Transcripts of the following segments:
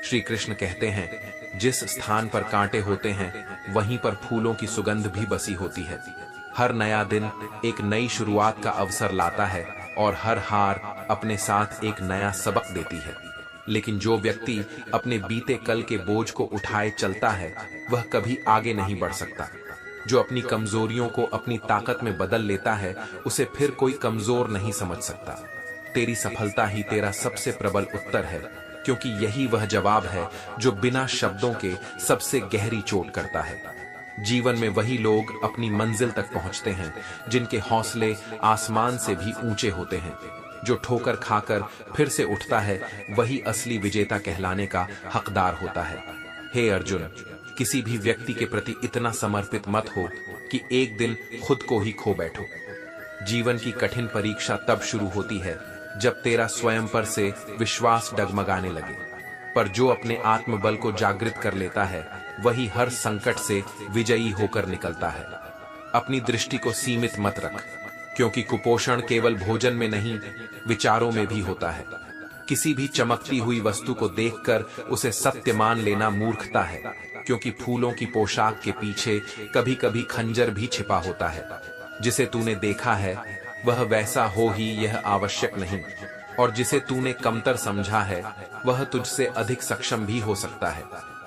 श्री कृष्ण कहते हैं, जिस स्थान पर कांटे होते हैं वहीं पर फूलों की सुगंध भी बसी होती है। हर नया दिन एक नई शुरुआत का अवसर लाता है और हर हार अपने साथ एक नया सबक देती है। लेकिन जो व्यक्ति अपने बीते कल के बोझ को उठाए चलता है वह कभी आगे नहीं बढ़ सकता। जो अपनी कमजोरियों को अपनी ताकत में बदल लेता है उसे फिर कोई कमजोर नहीं समझ सकता। तेरी सफलता ही तेरा सबसे प्रबल उत्तर है, क्योंकि यही वह जवाब है जो बिना शब्दों के सबसे गहरी चोट करता है। जीवन में वही लोग अपनी मंजिल तक पहुंचते हैं जिनके हौसले आसमान से भी ऊंचे होते हैं। जो ठोकर खाकर फिर से उठता है वही असली विजेता कहलाने का हकदार होता है। हे अर्जुन, किसी भी व्यक्ति के प्रति इतना समर्पित मत हो कि एक दिन खुद को ही खो बैठो। जीवन की कठिन परीक्षा तब शुरू होती है जब तेरा स्वयं पर से विश्वास डगमगाने लगे, पर जो अपने आत्मबल को जागृत कर लेता है वही हर संकट से विजयी होकर निकलता है। अपनी दृष्टि को सीमित मत रख, क्योंकि कुपोषण केवल भोजन में नहीं विचारों में भी होता है। किसी भी चमकती हुई वस्तु को देखकर उसे सत्य मान लेना मूर्खता है, क्योंकि फूलों की पोशाक के पीछे कभी कभी खंजर भी छिपा होता है। जिसे तूने देखा है वह वैसा हो ही यह आवश्यक नहीं, और जिसे तूने कमतर समझा है वह तुझसे अधिक सक्षम भी हो सकता है।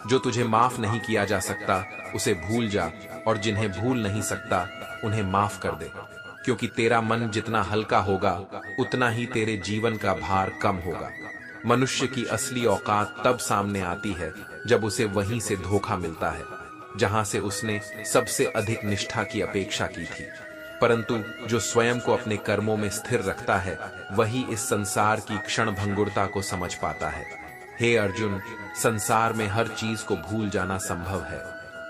जो तुझे माफ नहीं किया जा सकता उसे भूल जा, और जिन्हें भूल नहीं सकता उन्हें माफ कर दे, क्योंकि तेरा मन जितना हल्का होगा उतना ही तेरे जीवन का भार कम होगा। मनुष्य की असली औकात तब सामने आती है जब उसे वहीं से धोखा मिलता है जहां से उसने सबसे अधिक निष्ठा की अपेक्षा की थी। परंतु जो स्वयं को अपने कर्मों में स्थिर रखता है वही इस संसार की क्षणभंगुरता को समझ पाता है। हे अर्जुन, संसार में हर चीज को भूल जाना संभव है,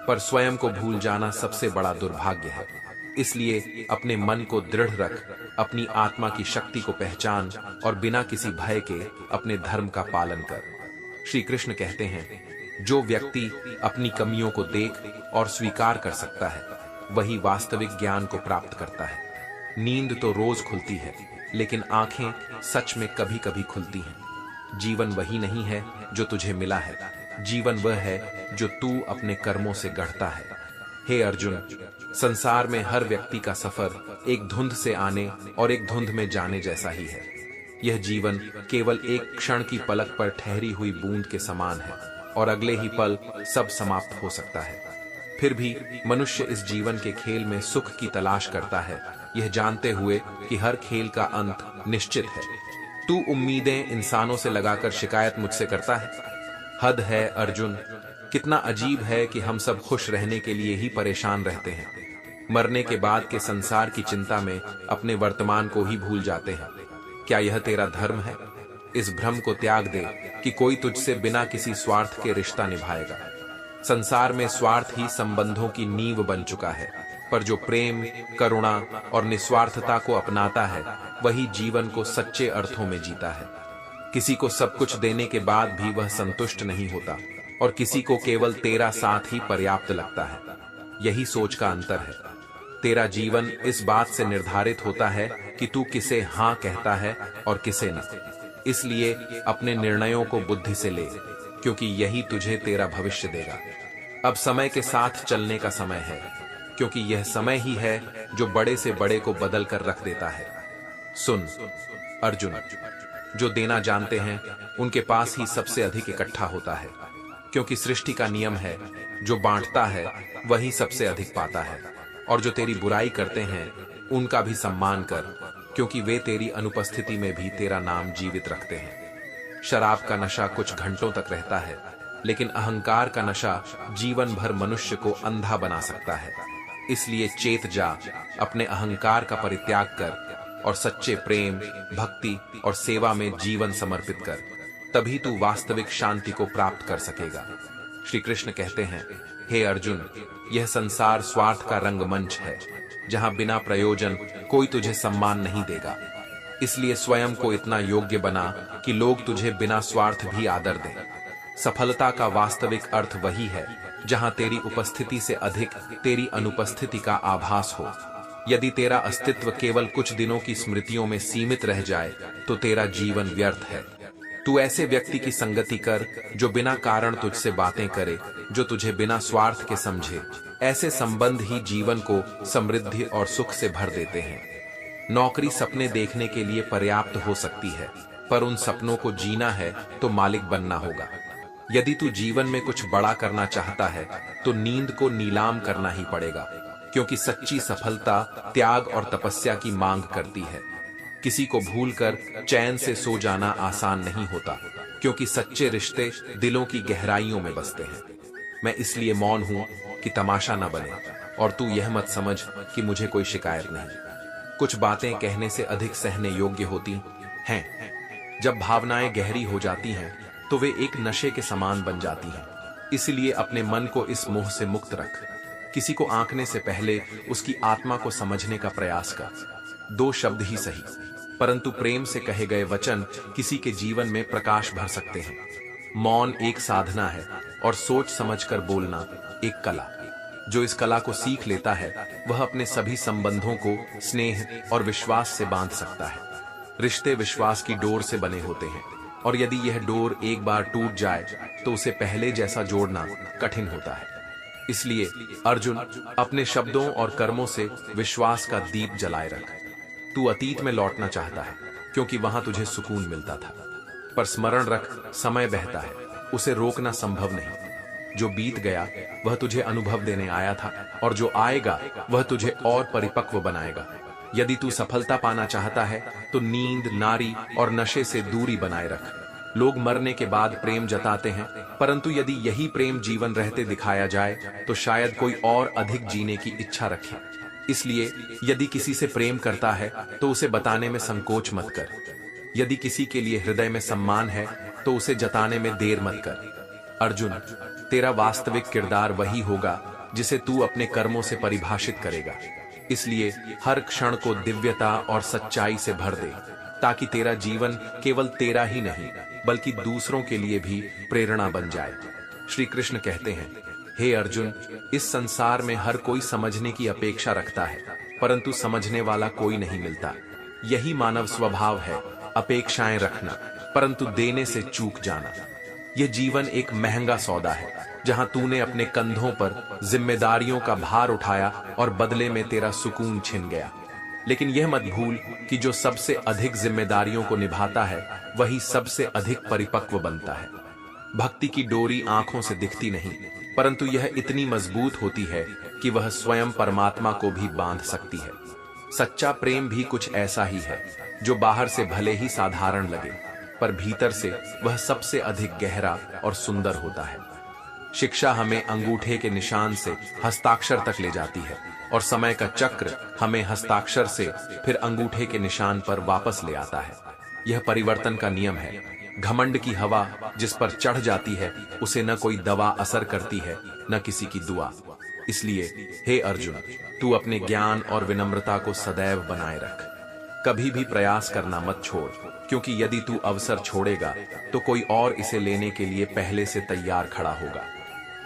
पर स्वयं को भूल जाना सबसे बड़ा दुर्भाग्य है। इसलिए अपने मन को दृढ़ रख, अपनी आत्मा की शक्ति को पहचान और बिना किसी भय के अपने धर्म का पालन कर। श्री कृष्ण कहते हैं, जो व्यक्ति अपनी कमियों को देख और स्वीकार कर सकता है वही वास्तविक ज्ञान को प्राप्त करता है। नींद तो रोज खुलती है, लेकिन आंखें सच में कभी कभी खुलती हैं। जीवन वही नहीं है जो तुझे मिला है, जीवन वह है जो तू अपने कर्मों से गढ़ता है। हे अर्जुन, संसार में हर व्यक्ति का सफर एक धुंध से आने और एक धुंध में जाने जैसा ही है। यह जीवन केवल एक क्षण की पलक पर ठहरी हुई बूंद के समान है और अगले ही पल सब समाप्त हो सकता है। फिर भी मनुष्य इस जीवन के खेल में सुख की तलाश करता है, यह जानते हुए कि हर खेल का अंत निश्चित है। तू उम्मीदें इंसानों से लगाकर शिकायत मुझसे करता है। हद है अर्जुन, कितना अजीब है कि हम सब खुश रहने के लिए ही परेशान रहते हैं। मरने के बाद के संसार की चिंता में अपने वर्तमान को ही भूल जाते हैं। क्या यह तेरा धर्म है? इस भ्रम को त्याग दे कि कोई तुझसे बिना किसी स्वार्थ के रिश्ता निभाएगा। संसार में स्वार्थ ही संबंधों की नींव बन चुका है, पर जो प्रेम, करुणा और निस्वार्थता को अपनाता है वही जीवन को सच्चे अर्थों में जीता है। किसी को सब कुछ देने के बाद भी वह संतुष्ट नहीं होता और किसी को केवल तेरा साथ ही पर्याप्त लगता है। यही सोच का अंतर है। तेरा जीवन इस बात से निर्धारित होता है कि तू किसे हाँ कहता है और किसे न। इसलिए अपने निर्णयों को बुद्धि से ले, क्योंकि यही तुझे तेरा भविष्य देगा। अब समय के साथ चलने का समय है, क्योंकि यह समय ही है जो बड़े से बड़े को बदल कर रख देता है। सुन अर्जुन, जो देना जानते हैं उनके पास ही सबसे अधिक इकट्ठा होता है, क्योंकि सृष्टि का नियम है, जो बांटता है वही सबसे अधिक पाता है। और जो तेरी बुराई करते हैं उनका भी सम्मान कर, क्योंकि वे तेरी अनुपस्थिति में भी तेरा नाम जीवित रखते हैं। शराब का नशा कुछ घंटों तक रहता है, लेकिन अहंकार का नशा जीवन भर मनुष्य को अंधा बना सकता है। इसलिए चेत जा, अपने अहंकार का परित्याग कर और सच्चे प्रेम, भक्ति और सेवा में जीवन समर्पित कर, तभी तू वास्तविक शांति को प्राप्त कर सकेगा। श्री कृष्ण कहते हैं, हे अर्जुन, यह संसार स्वार्थ का रंगमंच है, जहां बिना प्रयोजन कोई तुझे सम्मान नहीं देगा। इसलिए स्वयं को इतना योग्य बना कि लोग तुझे बिना स्वार्थ भी आदर दें। सफलता का वास्तविक अर्थ वही है जहां तेरी उपस्थिति से अधिक तेरी अनुपस्थिति का आभास हो। यदि तेरा अस्तित्व केवल कुछ दिनों की स्मृतियों में सीमित रह जाए तो तेरा जीवन व्यर्थ है। तू ऐसे व्यक्ति की संगति कर जो बिना कारण तुझसे बातें करे, जो तुझे बिना स्वार्थ के समझे। ऐसे संबंध ही जीवन को समृद्धि और सुख से भर देते हैं। नौकरी सपने देखने के लिए पर्याप्त हो सकती है, पर उन सपनों को जीना है तो मालिक बनना होगा। यदि तू जीवन में कुछ बड़ा करना चाहता है तो नींद को नीलाम करना ही पड़ेगा, क्योंकि सच्ची सफलता त्याग और तपस्या की मांग करती है। किसी को भूलकर चैन से सो जाना आसान नहीं होता, क्योंकि सच्चे रिश्ते दिलों की गहराइयों में बसते हैं। मैं इसलिए मौन हूं कि तमाशा न बने, और तू यह मत समझ कि मुझे कोई शिकायत नहीं। कुछ बातें कहने से अधिक सहने योग्य होती हैं। जब भावनाएं गहरी हो जाती हैं तो वे एक नशे के समान बन जाती हैं। इसलिए अपने मन को इस मोह से मुक्त रख। किसी को आंकने से पहले उसकी आत्मा को समझने का प्रयास कर। 2 शब्द ही सही, परंतु प्रेम से कहे गए वचन किसी के जीवन में प्रकाश भर सकते हैं। मौन एक साधना है और सोच समझकर बोलना एक कला। जो इस कला को सीख लेता है वह अपने सभी संबंधों को स्नेह और विश्वास से बांध सकता है। रिश्ते विश्वास की डोर से बने होते हैं, और यदि यह डोर एक बार टूट जाए तो उसे पहले जैसा जोड़ना कठिन होता है। इसलिए अर्जुन, अपने शब्दों और कर्मों से विश्वास का दीप जलाए रख। तू अतीत में लौटना चाहता है क्योंकि वहां तुझे सुकून मिलता था, पर स्मरण रख, समय बहता है, उसे रोकना संभव नहीं। जो बीत गया वह तुझे अनुभव देने आया था, और जो आएगा वह तुझे और परिपक्व बनाएगा। यदि तू सफलता पाना चाहता है तो नींद, नारी और नशे से दूरी बनाए रख। लोग मरने के बाद प्रेम जताते हैं, परंतु यदि यही प्रेम जीवन रहते दिखाया जाए तो शायद कोई और अधिक जीने की इच्छा रखे। इसलिए यदि किसी से प्रेम करता है तो उसे बताने में संकोच मत कर। यदि किसी के लिए हृदय में सम्मान है तो उसे जताने में देर मत कर। अर्जुन, तेरा वास्तविक किरदार वही होगा जिसे तू अपने कर्मों से परिभाषित करेगा। इसलिए हर क्षण को दिव्यता और सच्चाई से भर दे, ताकि तेरा जीवन केवल तेरा ही नहीं बल्कि दूसरों के लिए भी प्रेरणा बन जाए। श्री कृष्ण कहते हैं, हे अर्जुन, इस संसार में हर कोई समझने की अपेक्षा रखता है, परंतु समझने वाला कोई नहीं मिलता। यही मानव स्वभाव है, अपेक्षाएं रखना परंतु देने से चूक जाना। यह जीवन एक महंगा सौदा है, जहां तूने अपने कंधों पर जिम्मेदारियों का भार उठाया और बदले में तेरा सुकून छिन गया। लेकिन यह मत भूल कि जो सबसे अधिक जिम्मेदारियों को निभाता है वही सबसे अधिक परिपक्व बनता है। भक्ति की डोरी आंखों से दिखती नहीं, परंतु यह इतनी मजबूत होती है कि वह स्वयं परमात्मा को भी बांध सकती है। सच्चा प्रेम भी कुछ ऐसा ही है, जो बाहर से भले ही साधारण लगे, पर भीतर से वह सबसे अधिक गहरा और सुंदर होता है। शिक्षा हमें अंगूठे के निशान से हस्ताक्षर तक ले जाती है, और समय का चक्र हमें हस्ताक्षर से फिर अंगूठे के निशान पर वापस ले आता है। यह परिवर्तन का नियम है। घमंड की हवा जिस पर चढ़ जाती है उसे न कोई दवा असर करती है, न किसी की दुआ। इसलिए हे अर्जुन, तू अपने ज्ञान और विनम्रता को सदैव बनाए रख। कभी भी प्रयास करना मत छोड़, क्योंकि यदि तू अवसर छोड़ेगा तो कोई और इसे लेने के लिए पहले से तैयार खड़ा होगा।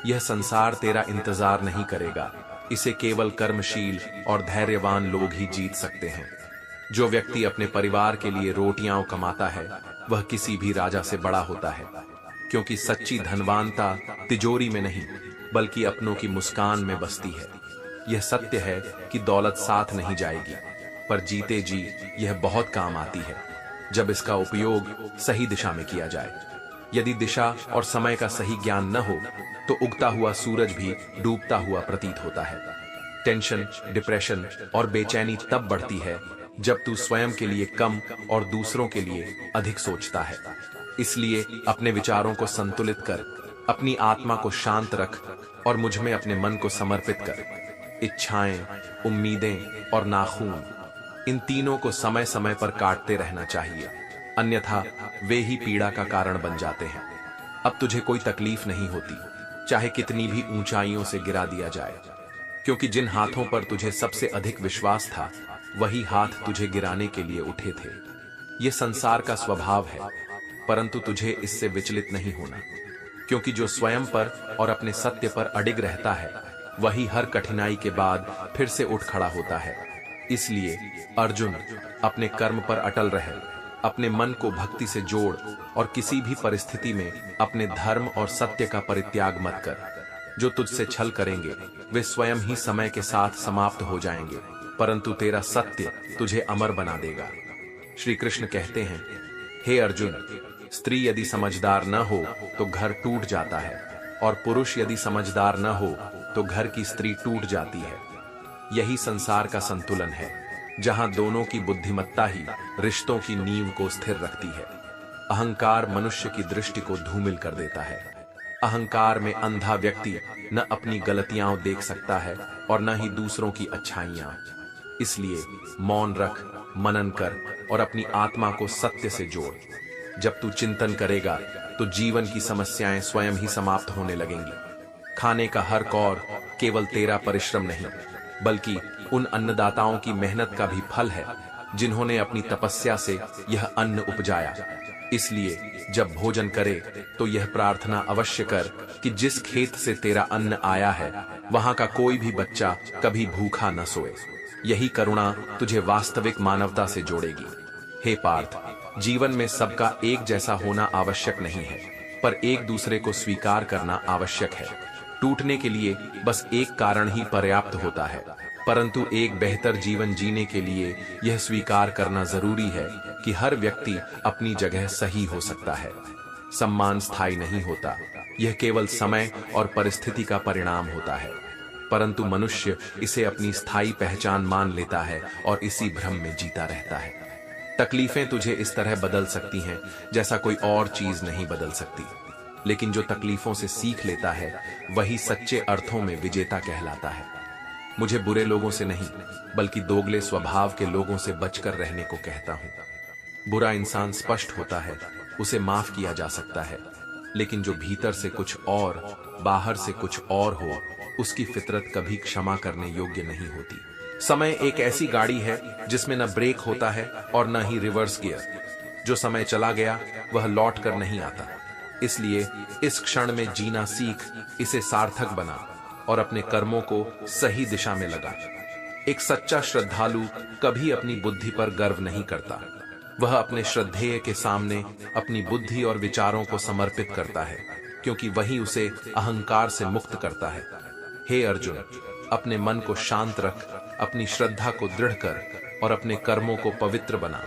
यह संसार तेरा इंतजार नहीं करेगा, इसे केवल कर्मशील और धैर्यवान लोग ही जीत सकते हैं। जो व्यक्ति अपने परिवार के लिए रोटियां कमाता है वह किसी भी राजा से बड़ा होता है, क्योंकि सच्ची धनवानता तिजोरी में नहीं बल्कि अपनों की मुस्कान में बसती है। यह सत्य है कि दौलत साथ नहीं जाएगी, पर जीते जी यह बहुत काम आती है जब इसका उपयोग सही दिशा में किया जाए। यदि दिशा और समय का सही ज्ञान न हो तो उगता हुआ सूरज भी डूबता हुआ प्रतीत होता है। टेंशन, डिप्रेशन और बेचैनी तब बढ़ती है जब तू स्वयं के लिए कम और दूसरों के लिए अधिक सोचता है। इसलिए अपने विचारों को संतुलित कर, अपनी आत्मा को शांत रख और मुझ में अपने मन को समर्पित कर। इच्छाएं, उम्मीदें और नाखून, इन तीनों को समय समय पर काटते रहना चाहिए, अन्यथा वे ही पीड़ा का कारण बन जाते हैं। अब तुझे कोई तकलीफ नहीं होती, चाहे कितनी भी ऊंचाइयों से गिरा दिया जाए, क्योंकि जिन हाथों पर तुझे सबसे अधिक विश्वास था वही हाथ तुझे गिराने के लिए उठे थे। यह संसार का स्वभाव है, परंतु तुझे इससे विचलित नहीं होना, क्योंकि जो स्वयं पर और अपने सत्य पर अडिग रहता है वही हर कठिनाई के बाद फिर से उठ खड़ा होता है। इसलिए अर्जुन, अपने कर्म पर अटल रहे, अपने मन को भक्ति से जोड़ और किसी भी परिस्थिति में अपने धर्म और सत्य का परित्याग मत कर। जो तुझसे छल करेंगे वे स्वयं ही समय के साथ समाप्त हो जाएंगे, परंतु तेरा सत्य तुझे अमर बना देगा। श्री कृष्ण कहते हैं, हे अर्जुन, स्त्री यदि समझदार न हो तो घर टूट जाता है, और पुरुष यदि समझदार न हो तो घर की स्त्री टूट जाती है। यही संसार का संतुलन है, जहां दोनों की बुद्धिमत्ता ही रिश्तों की नींव को स्थिर रखती है। अहंकार मनुष्य की दृष्टि को धूमिल कर देता है। अहंकार में अंधा व्यक्ति न अपनी गलतियां देख सकता है और न ही दूसरों की अच्छाइयां। इसलिए मौन रख, मनन कर और अपनी आत्मा को सत्य से जोड़। जब तू चिंतन करेगा तो जीवन की समस्याएं स्वयं ही समाप्त होने लगेंगी। खाने का हर कौर केवल तेरा परिश्रम नहीं, बल्कि उन अन्नदाताओं की मेहनत का भी फल है, जिन्होंने अपनी तपस्या से यह अन्न उपजाया। इसलिए जब भोजन करे तो यह प्रार्थना अवश्य कर कि जिस खेत से तेरा अन्न आया है वहां का कोई भी बच्चा कभी भूखा न सोए। यही करुणा तुझे वास्तविक मानवता से जोड़ेगी। हे पार्थ, जीवन में सबका एक जैसा होना आवश्यक नहीं है, पर एक दूसरे को स्वीकार करना आवश्यक है। टूटने के लिए बस एक कारण ही पर्याप्त होता है, परंतु एक बेहतर जीवन जीने के लिए यह स्वीकार करना जरूरी है कि हर व्यक्ति अपनी जगह सही हो सकता है। सम्मान स्थायी नहीं होता, यह केवल समय और परिस्थिति का परिणाम होता है, परंतु मनुष्य इसे अपनी स्थायी पहचान मान लेता है और इसी भ्रम में जीता रहता है। तकलीफें तुझे इस तरह बदल सकती हैं जैसा कोई और चीज नहीं बदल सकती, लेकिन जो तकलीफों से सीख लेता है वही सच्चे अर्थों में विजेता कहलाता है। मुझे बुरे लोगों से नहीं, बल्कि दोगले स्वभाव के लोगों से बचकर रहने को कहता हूं। बुरा इंसान स्पष्ट होता है, उसे माफ किया जा सकता है, लेकिन जो भीतर से कुछ और बाहर से कुछ और हो, उसकी फितरत कभी क्षमा करने योग्य नहीं होती। समय एक ऐसी गाड़ी है जिसमें न ब्रेक होता है और न ही रिवर्स गियर। जो समय चला गया वह लौट कर नहीं आता। इसलिए इस क्षण में जीना सीख, इसे सार्थक बना और अपने कर्मों को सही दिशा में लगा। एक सच्चा श्रद्धालु कभी अपनी बुद्धि पर गर्व नहीं करता। वह अपने श्रद्धेय के सामने अपनी बुद्धि और विचारों को समर्पित करता है, क्योंकि वही उसे अहंकार से मुक्त करता है। हे अर्जुन, अपने मन को शांत रख, अपनी श्रद्धा को दृढ़ कर और अपने कर्मों को पवित्र बना।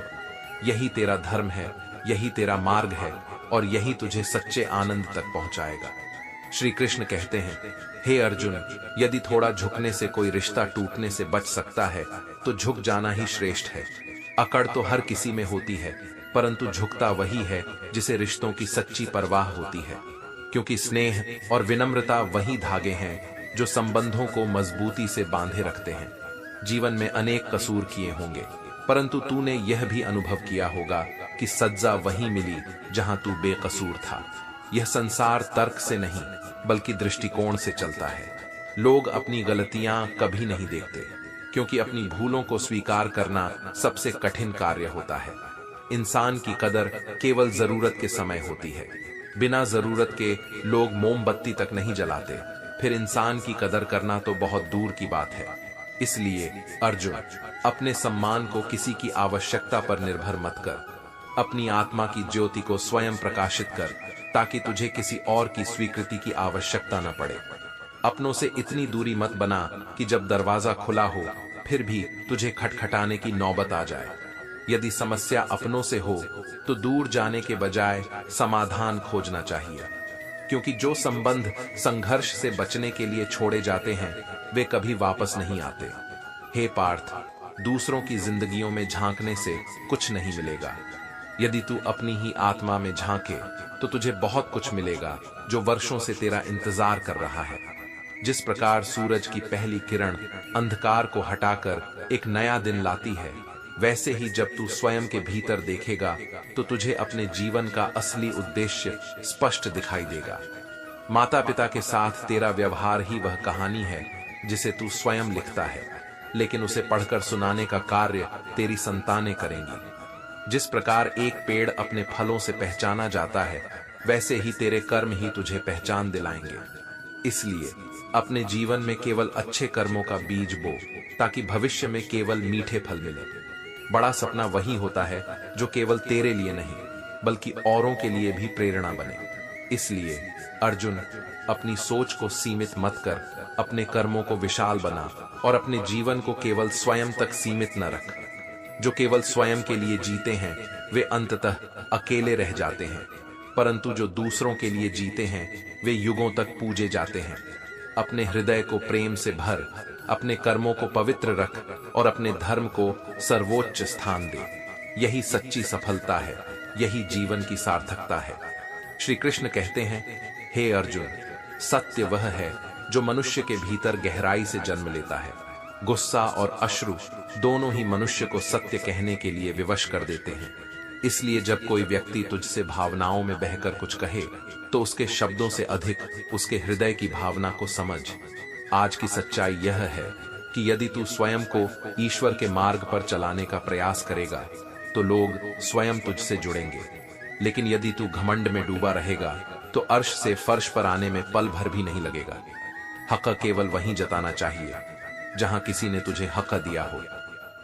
यही तेरा धर्म है, यही तेरा मार्ग है और यही तुझे सच्चे आनंद तक पहुंचाएगा। श्री कृष्ण कहते हैं, हे अर्जुन, यदि थोड़ा झुकने से कोई रिश्ता टूटने से बच सकता है तो झुक जाना ही श्रेष्ठ है। अकड़ तो हर किसी में होती है, परंतु झुकता वही है जिसे रिश्तों की सच्ची परवाह होती है, क्योंकि स्नेह और विनम्रता वही धागे हैं जो संबंधों को मजबूती से बांधे रखते हैं। जीवन में अनेक कसूर किए होंगे, परंतु तूने यह भी अनुभव किया होगा कि सज्जा वहीं मिली जहां तू बेकसूर था। यह संसार तर्क से नहीं, बल्कि दृष्टिकोण से चलता है। लोग अपनी गलतियां कभी नहीं देखते, क्योंकि अपनी भूलों को स्वीकार करना सबसे कठिन कार्य होता है। इंसान की कदर केवल जरूरत के समय होती है। बिना जरूरत के लोग मोमबत्ती तक नहीं जलाते, फिर इंसान की कदर करना तो बहुत दूर की बात है। इसलिए अर्जुन, अपने सम्मान को किसी की आवश्यकता पर निर्भर मत कर। अपनी आत्मा की ज्योति को स्वयं प्रकाशित कर, ताकि तुझे किसी और की स्वीकृति की आवश्यकता न पड़े। अपनों से इतनी दूरी मत बना कि जब दरवाजा खुला हो फिर भी तुझे खटखटाने की नौबत आ जाए। यदि समस्या अपनों से हो तो दूर जाने के बजाय समाधान खोजना चाहिए, क्योंकि जो संबंध संघर्ष से बचने के लिए छोड़े जाते हैं वे कभी वापस नहीं आते। हे पार्थ, दूसरों की जिंदगियों में झांकने से कुछ नहीं मिलेगा। यदि तू अपनी ही आत्मा में झांके तो तुझे बहुत कुछ मिलेगा जो वर्षों से तेरा इंतजार कर रहा है। जिस प्रकार सूरज की पहली किरण अंधकार को हटाकर एक नया दिन लाती है, वैसे ही जब तू स्वयं के भीतर देखेगा तो तुझे अपने जीवन का असली उद्देश्य स्पष्ट दिखाई देगा। माता पिता के साथ तेरा व्यवहार ही वह कहानी है जिसे तू स्वयं लिखता है, लेकिन उसे पढ़कर सुनाने का कार्य तेरी संतानें करेंगी। जिस प्रकार एक पेड़ अपने फलों से पहचाना जाता है, वैसे ही तेरे कर्म ही तुझे पहचान दिलाएंगे। इसलिए अपने जीवन में केवल अच्छे कर्मों का बीज बो, ताकि भविष्य में केवल मीठे फल मिले। बड़ा सपना वही होता है जो केवल तेरे लिए नहीं बल्कि औरों के लिए भी प्रेरणा बने। इसलिए अर्जुन, अपनी सोच को सीमित मत कर, अपने कर्मों को विशाल बना और अपने जीवन को केवल स्वयं तक सीमित न रख। जो केवल स्वयं के लिए जीते हैं वे अंततः अकेले रह जाते हैं, परंतु जो दूसरों के लिए जीते हैं वे युगों तक पूजे जाते हैं। अपने हृदय को प्रेम से भर, अपने कर्मों को पवित्र रख और अपने धर्म को सर्वोच्च स्थान दे। यही सच्ची सफलता है, यही जीवन की सार्थकता है। श्री कृष्ण कहते हैं, हे अर्जुन, सत्य वह है जो मनुष्य के भीतर गहराई से जन्म लेता है। गुस्सा और अश्रु दोनों ही मनुष्य को सत्य कहने के लिए विवश कर देते हैं। इसलिए जब कोई व्यक्ति तुझसे भावनाओं में बहकर कुछ कहे तो उसके शब्दों से अधिक उसके हृदय की भावना को समझ। आज की सच्चाई यह है कि यदि तू स्वयं को ईश्वर के मार्ग पर चलाने का प्रयास करेगा तो लोग स्वयं तुझसे जुड़ेंगे, लेकिन यदि तू घमंड में डूबा रहेगा तो अर्श से फर्श पर आने में पल भर भी नहीं लगेगा। हक केवल वहीं जताना चाहिए जहां किसी ने तुझे हक दिया हो।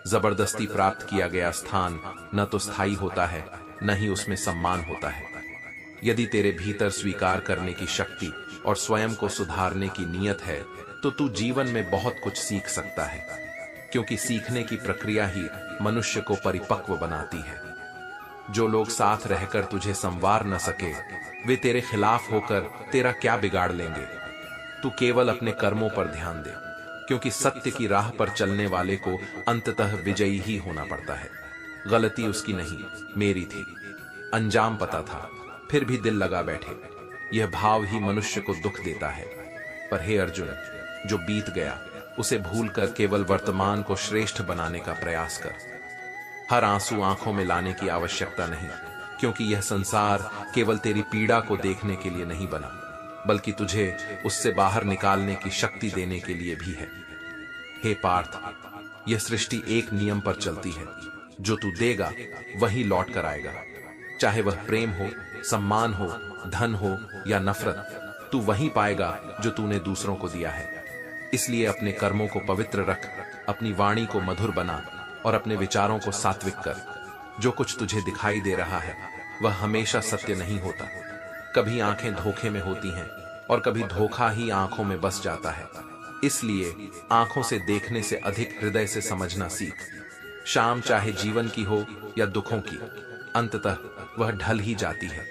जबरदस्ती प्राप्त किया गया स्थान न तो स्थायी होता है, न ही उसमें सम्मान होता है। यदि तेरे भीतर स्वीकार करने की शक्ति और स्वयं को सुधारने की नीयत है तो तू जीवन में बहुत कुछ सीख सकता है, क्योंकि सीखने की प्रक्रिया ही मनुष्य को परिपक्व बनाती है। जो लोग साथ रहकर तुझे संवार न सके वे तेरे खिलाफ होकर तेरा क्या बिगाड़ लेंगे। तू केवल अपने कर्मों पर ध्यान दे, क्योंकि सत्य की राह पर चलने वाले को अंततः विजयी ही होना पड़ता है। गलती उसकी नहीं, मेरी थी। अंजाम पता था, फिर भी दिल लगा बैठे। यह भाव ही मनुष्य को दुख देता है। पर हे अर्जुन, जो बीत गया उसे भूलकर केवल वर्तमान को श्रेष्ठ बनाने का प्रयास कर। हर आंसू आंखों में लाने की आवश्यकता नहीं, क्योंकि यह संसार केवल तेरी पीड़ा को देखने के लिए नहीं बना, बल्कि तुझे उससे बाहर निकालने की शक्ति देने के लिए भी है। हे पार्थ, यह सृष्टि एक नियम पर चलती है, जो तू देगा वही लौट कर आएगा। चाहे वह प्रेम हो, सम्मान हो, धन हो या नफरत, तू वही पाएगा जो तूने दूसरों को दिया है। इसलिए अपने कर्मों को पवित्र रख, अपनी वाणी को मधुर बना और अपने विचारों को सात्विक कर। जो कुछ तुझे दिखाई दे रहा है वह हमेशा सत्य नहीं होता। कभी आंखें धोखे में होती हैं और कभी धोखा ही आंखों में बस जाता है। इसलिए आंखों से देखने से अधिक हृदय से समझना सीख। शाम चाहे जीवन की हो या दुखों की, अंततः वह ढल ही जाती है।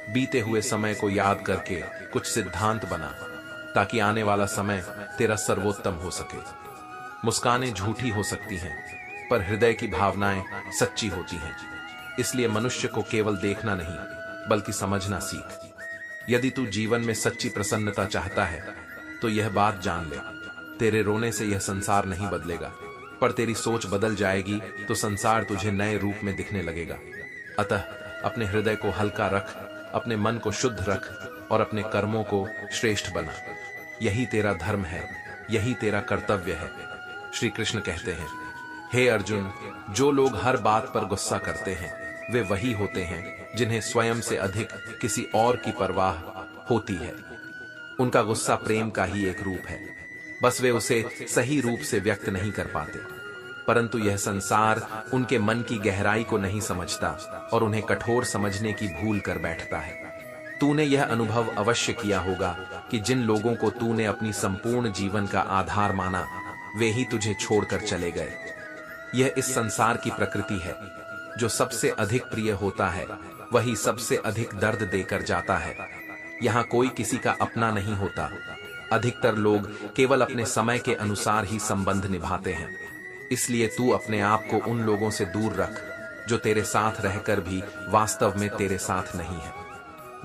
बीते हुए समय को याद करके कुछ सिद्धांत बना, ताकि आने वाला समय तेरा सर्वोत्तम हो सके। मुस्कानें झूठी हो सकती हैं, पर हृदय की भावनाएं सच्ची होती हैं। इसलिए मनुष्य को केवल देखना नहीं बल्कि समझना सीख। यदि तू जीवन में सच्ची प्रसन्नता चाहता है तो यह बात जान ले, तेरे रोने से यह संसार नहीं बदलेगा, पर तेरी सोच बदल जाएगी तो संसार तुझे नए रूप में दिखने लगेगा। अतः अपने हृदय को हल्का रख, अपने मन को शुद्ध रख और अपने कर्मों को श्रेष्ठ बना। यही तेरा धर्म है, यही तेरा कर्तव्य है। श्री कृष्ण कहते हैं, हे अर्जुन, जो लोग हर बात पर गुस्सा करते हैं वे वही होते हैं जिन्हें स्वयं से अधिक किसी और की परवाह होती है। उनका गुस्सा प्रेम का ही एक रूप है, बस वे उसे सही रूप से व्यक्त नहीं कर पाते। परंतु यह संसार उनके मन की गहराई को नहीं समझता और उन्हें कठोर समझने की भूल कर बैठता है। तूने यह अनुभव अवश्य किया होगा कि जिन लोगों को तूने अपनी संपूर्ण जीवन का आधार माना वे ही तुझे छोड़कर चले गए। यह इस संसार की प्रकृति है। जो सबसे अधिक प्रिय होता है वही सबसे अधिक दर्द देकर जाता है। यहाँ कोई किसी का अपना नहीं होता। अधिकतर लोग केवल अपने समय के अनुसार ही संबंध निभाते हैं। इसलिए तू अपने आप को उन लोगों से दूर रख जो तेरे साथ रहकर भी वास्तव में तेरे साथ नहीं है,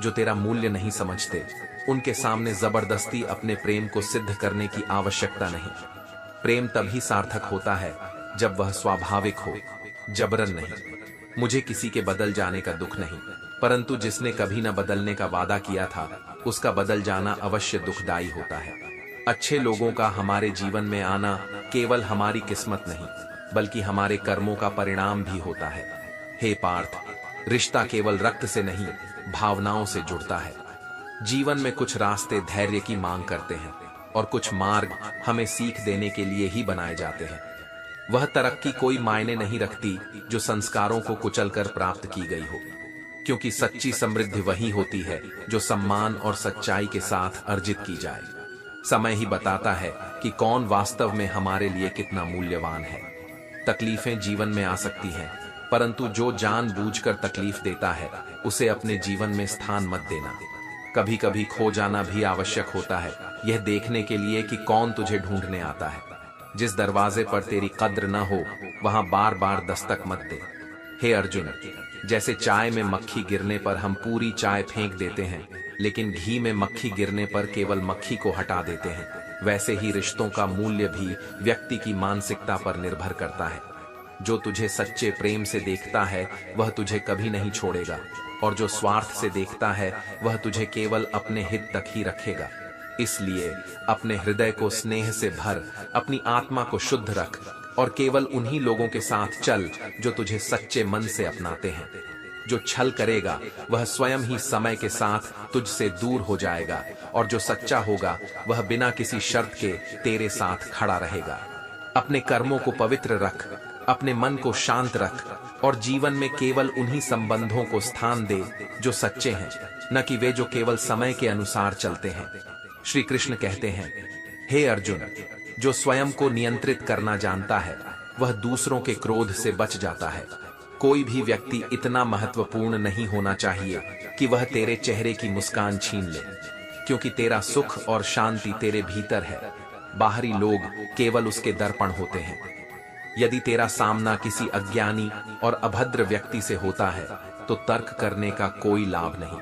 जो तेरा मूल्य नहीं समझते। उनके सामने जबरदस्ती अपने प्रेम को सिद्ध करने की आवश्यकता नहीं। प्रेम तभी सार्थक होता है जब वह स्वाभाविक हो, जबरन नहीं। मुझे किसी के बदल जाने का दुख नहीं, परंतु जिसने कभी न बदलने का वादा किया था उसका बदल जाना अवश्य दुखदाई होता है। अच्छे लोगों का हमारे जीवन में आना केवल हमारी किस्मत नहीं बल्कि हमारे कर्मों का परिणाम भी होता है। हे पार्थ, रिश्ता केवल रक्त से नहीं भावनाओं से जुड़ता है। जीवन में कुछ रास्ते धैर्य की मांग करते हैं और कुछ मार्ग हमें सीख देने के लिए ही बनाए जाते हैं। वह तरक्की कोई मायने नहीं रखती जो संस्कारों को कुचलकर प्राप्त की गई हो, क्योंकि सच्ची समृद्धि वही होती है जो सम्मान और सच्चाई के साथ अर्जित की जाए। समय ही बताता है कि कौन वास्तव में हमारे लिए कितना मूल्यवान है। तकलीफें जीवन में आ सकती हैं, परंतु जो जानबूझकर तकलीफ देता है उसे अपने जीवन में स्थान मत देना। कभी कभी खो जाना भी आवश्यक होता है, यह देखने के लिए कि कौन तुझे ढूंढने आता है। जिस दरवाजे पर तेरी कद्र न हो वहां बार बार दस्तक मत दे। हे अर्जुन, जैसे चाय में मक्खी गिरने पर हम पूरी चाय फेंक देते हैं, लेकिन घी में मक्खी गिरने पर केवल मक्खी को हटा देते हैं, वैसे ही रिश्तों का मूल्य भी व्यक्ति की मानसिकता पर निर्भर करता है। जो तुझे सच्चे प्रेम से देखता है वह तुझे कभी नहीं छोड़ेगा, और जो स्वार्थ से देखता है वह तुझे केवल अपने हित तक ही रखेगा। इसलिए अपने हृदय को स्नेह से भर, अपनी आत्मा को शुद्ध रख और केवल उन्हीं लोगों के साथ चल जो तुझे सच्चे मन से अपनाते हैं। जो छल करेगा वह स्वयं ही समय के साथ तुझसे दूर हो जाएगा, और जो सच्चा होगा वह बिना किसी शर्त के तेरे साथ खड़ा रहेगा। अपने कर्मों को पवित्र रख, अपने मन को शांत रख और जीवन में केवल उन्हीं संबंधों को स्थान दे जो सच्चे हैं, न कि वे जो केवल समय के अनुसार चलते हैं। श्री कृष्ण कहते हैं, हे अर्जुन, जो स्वयं को नियंत्रित करना जानता है वह दूसरों के क्रोध से बच जाता है। कोई भी व्यक्ति इतना महत्वपूर्ण नहीं होना चाहिए कि वह तेरे चेहरे की मुस्कान छीन ले, क्योंकि तेरा सुख और शांति तेरे भीतर है। बाहरी लोग केवल उसके दर्पण होते हैं। यदि तेरा सामना किसी अज्ञानी और अभद्र व्यक्ति से होता है तो तर्क करने का कोई लाभ नहीं।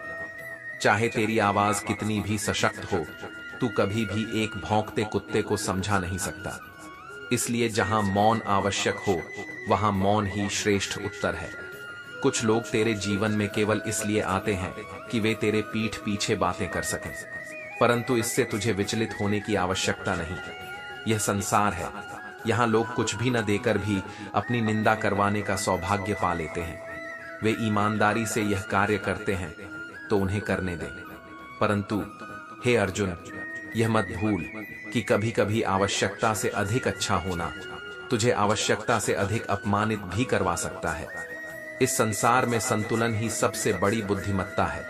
चाहे तेरी आवाज कितनी भी सशक्त हो, तू कभी भी एक भौंकते कुत्ते को समझा नहीं सकता। इसलिए जहां मौन आवश्यक हो वहां मौन ही श्रेष्ठ उत्तर है। कुछ लोग तेरे जीवन में केवल इसलिए आते हैं कि वे तेरे पीठ पीछे बातें कर सकें, परंतु इससे तुझे विचलित होने की आवश्यकता नहीं। यह संसार है, यहाँ लोग कुछ भी न देकर भी अपनी निंदा करवाने का सौभाग्य पा लेते हैं। वे ईमानदारी से यह कार्य करते हैं तो उन्हें करने दे। परंतु हे अर्जुन, यह मत भूल कि कभी कभी आवश्यकता से अधिक अच्छा होना तुझे आवश्यकता से अधिक अपमानित भी करवा सकता है। इस संसार में संतुलन ही सबसे बड़ी बुद्धिमत्ता है।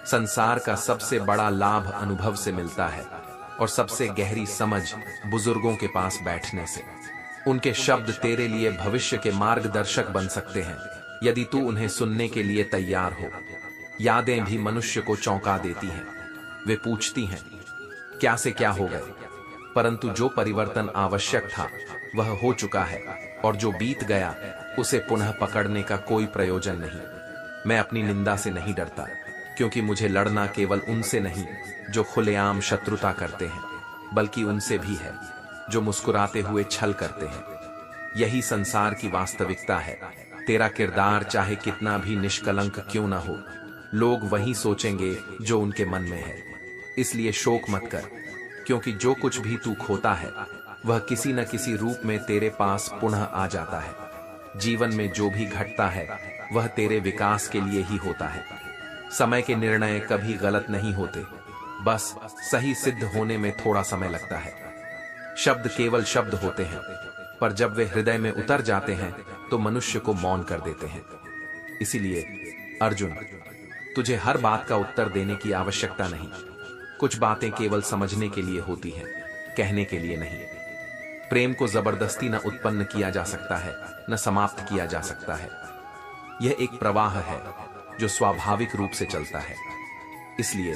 संसार का सबसे बड़ा लाभ अनुभव से मिलता है और सबसे गहरी समझ बुजुर्गों के पास बैठने से। उनके शब्द तेरे लिए भविष्य के मार्गदर्शक बन सकते हैं यदि तू उन्हें सुनने के लिए तैयार हो। यादें भी मनुष्य को चौंका देती हैं। वे पूछती हैं क्या से क्या हो गए, परंतु जो परिवर्तन आवश्यक था वह हो चुका है, और जो बीत गया उसे पुनः पकड़ने का कोई प्रयोजन नहीं। मैं अपनी निंदा से नहीं डरता, क्योंकि मुझे लड़ना केवल उनसे नहीं जो खुलेआम शत्रुता करते हैं, बल्कि उनसे भी है जो मुस्कुराते हुए छल करते हैं। यही संसार की वास्तविकता है। तेरा किरदार चाहे कितना भी निष्कलंक क्यों न हो, लोग वही सोचेंगे जो उनके मन में है। इसलिए शोक मत कर, क्योंकि जो कुछ भी तू खोता है वह किसी न किसी रूप में तेरे पास पुनः आ जाता है। जीवन में जो भी घटता है वह तेरे विकास के लिए ही होता है। समय के निर्णय कभी गलत नहीं होते, बस सही सिद्ध होने में थोड़ा समय लगता है। शब्द केवल शब्द होते हैं, पर जब वे हृदय में उतर जाते हैं तो मनुष्य को मौन कर देते हैं। इसीलिए अर्जुन, तुझे हर बात का उत्तर देने की आवश्यकता नहीं। कुछ बातें केवल समझने के लिए होती हैं, कहने के लिए नहीं। प्रेम को जबरदस्ती न उत्पन्न किया जा सकता है, न समाप्त किया जा सकता है। यह एक प्रवाह है जो स्वाभाविक रूप से चलता है। इसलिए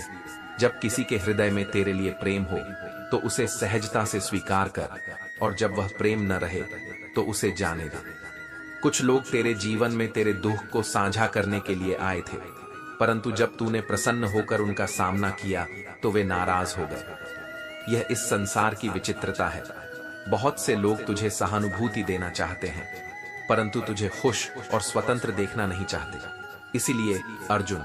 जब किसी के हृदय में तेरे लिए प्रेम हो तो उसे सहजता से स्वीकार कर, और जब वह प्रेम न रहे तो उसे जाने दे। कुछ लोग तेरे जीवन में तेरे दुख को साझा करने के लिए आए थे, परंतु जब तूने प्रसन्न होकर उनका सामना किया तो वे नाराज हो गए। यह इस संसार की विचित्रता है। बहुत से लोग तुझे सहानुभूति देना चाहते हैं, परंतु तुझे खुश और स्वतंत्र देखना नहीं चाहते। इसीलिए अर्जुन,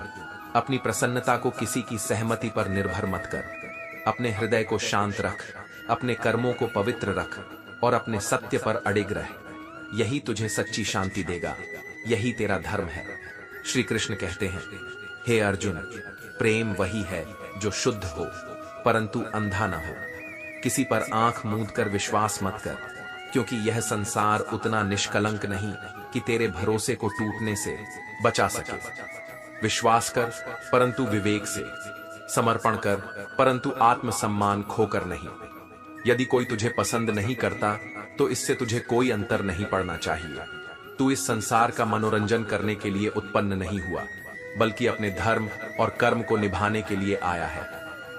अपनी प्रसन्नता को किसी की सहमति पर निर्भर मत कर। अपने हृदय को शांत रख, अपने कर्मों को पवित्र रख और अपने सत्य पर अडिग रह। यही तुझे सच्ची शांति देगा, यही तेरा धर्म है। श्री कृष्ण कहते हैं, हे अर्जुन, प्रेम वही है जो शुद्ध हो परंतु अंधा न हो। किसी पर आंख मूंद कर विश्वास मत कर, क्योंकि यह संसार उतना निष्कलंक नहीं कि तेरे भरोसे को टूटने से बचा सके। विश्वास कर परंतु विवेक से, समर्पण कर परंतु आत्मसम्मान खोकर नहीं। यदि कोई तुझे पसंद नहीं करता तो इससे तुझे कोई अंतर नहीं पड़ना चाहिए। तू इस संसार का मनोरंजन करने के लिए उत्पन्न नहीं हुआ, बल्कि अपने धर्म और कर्म को निभाने के लिए आया है।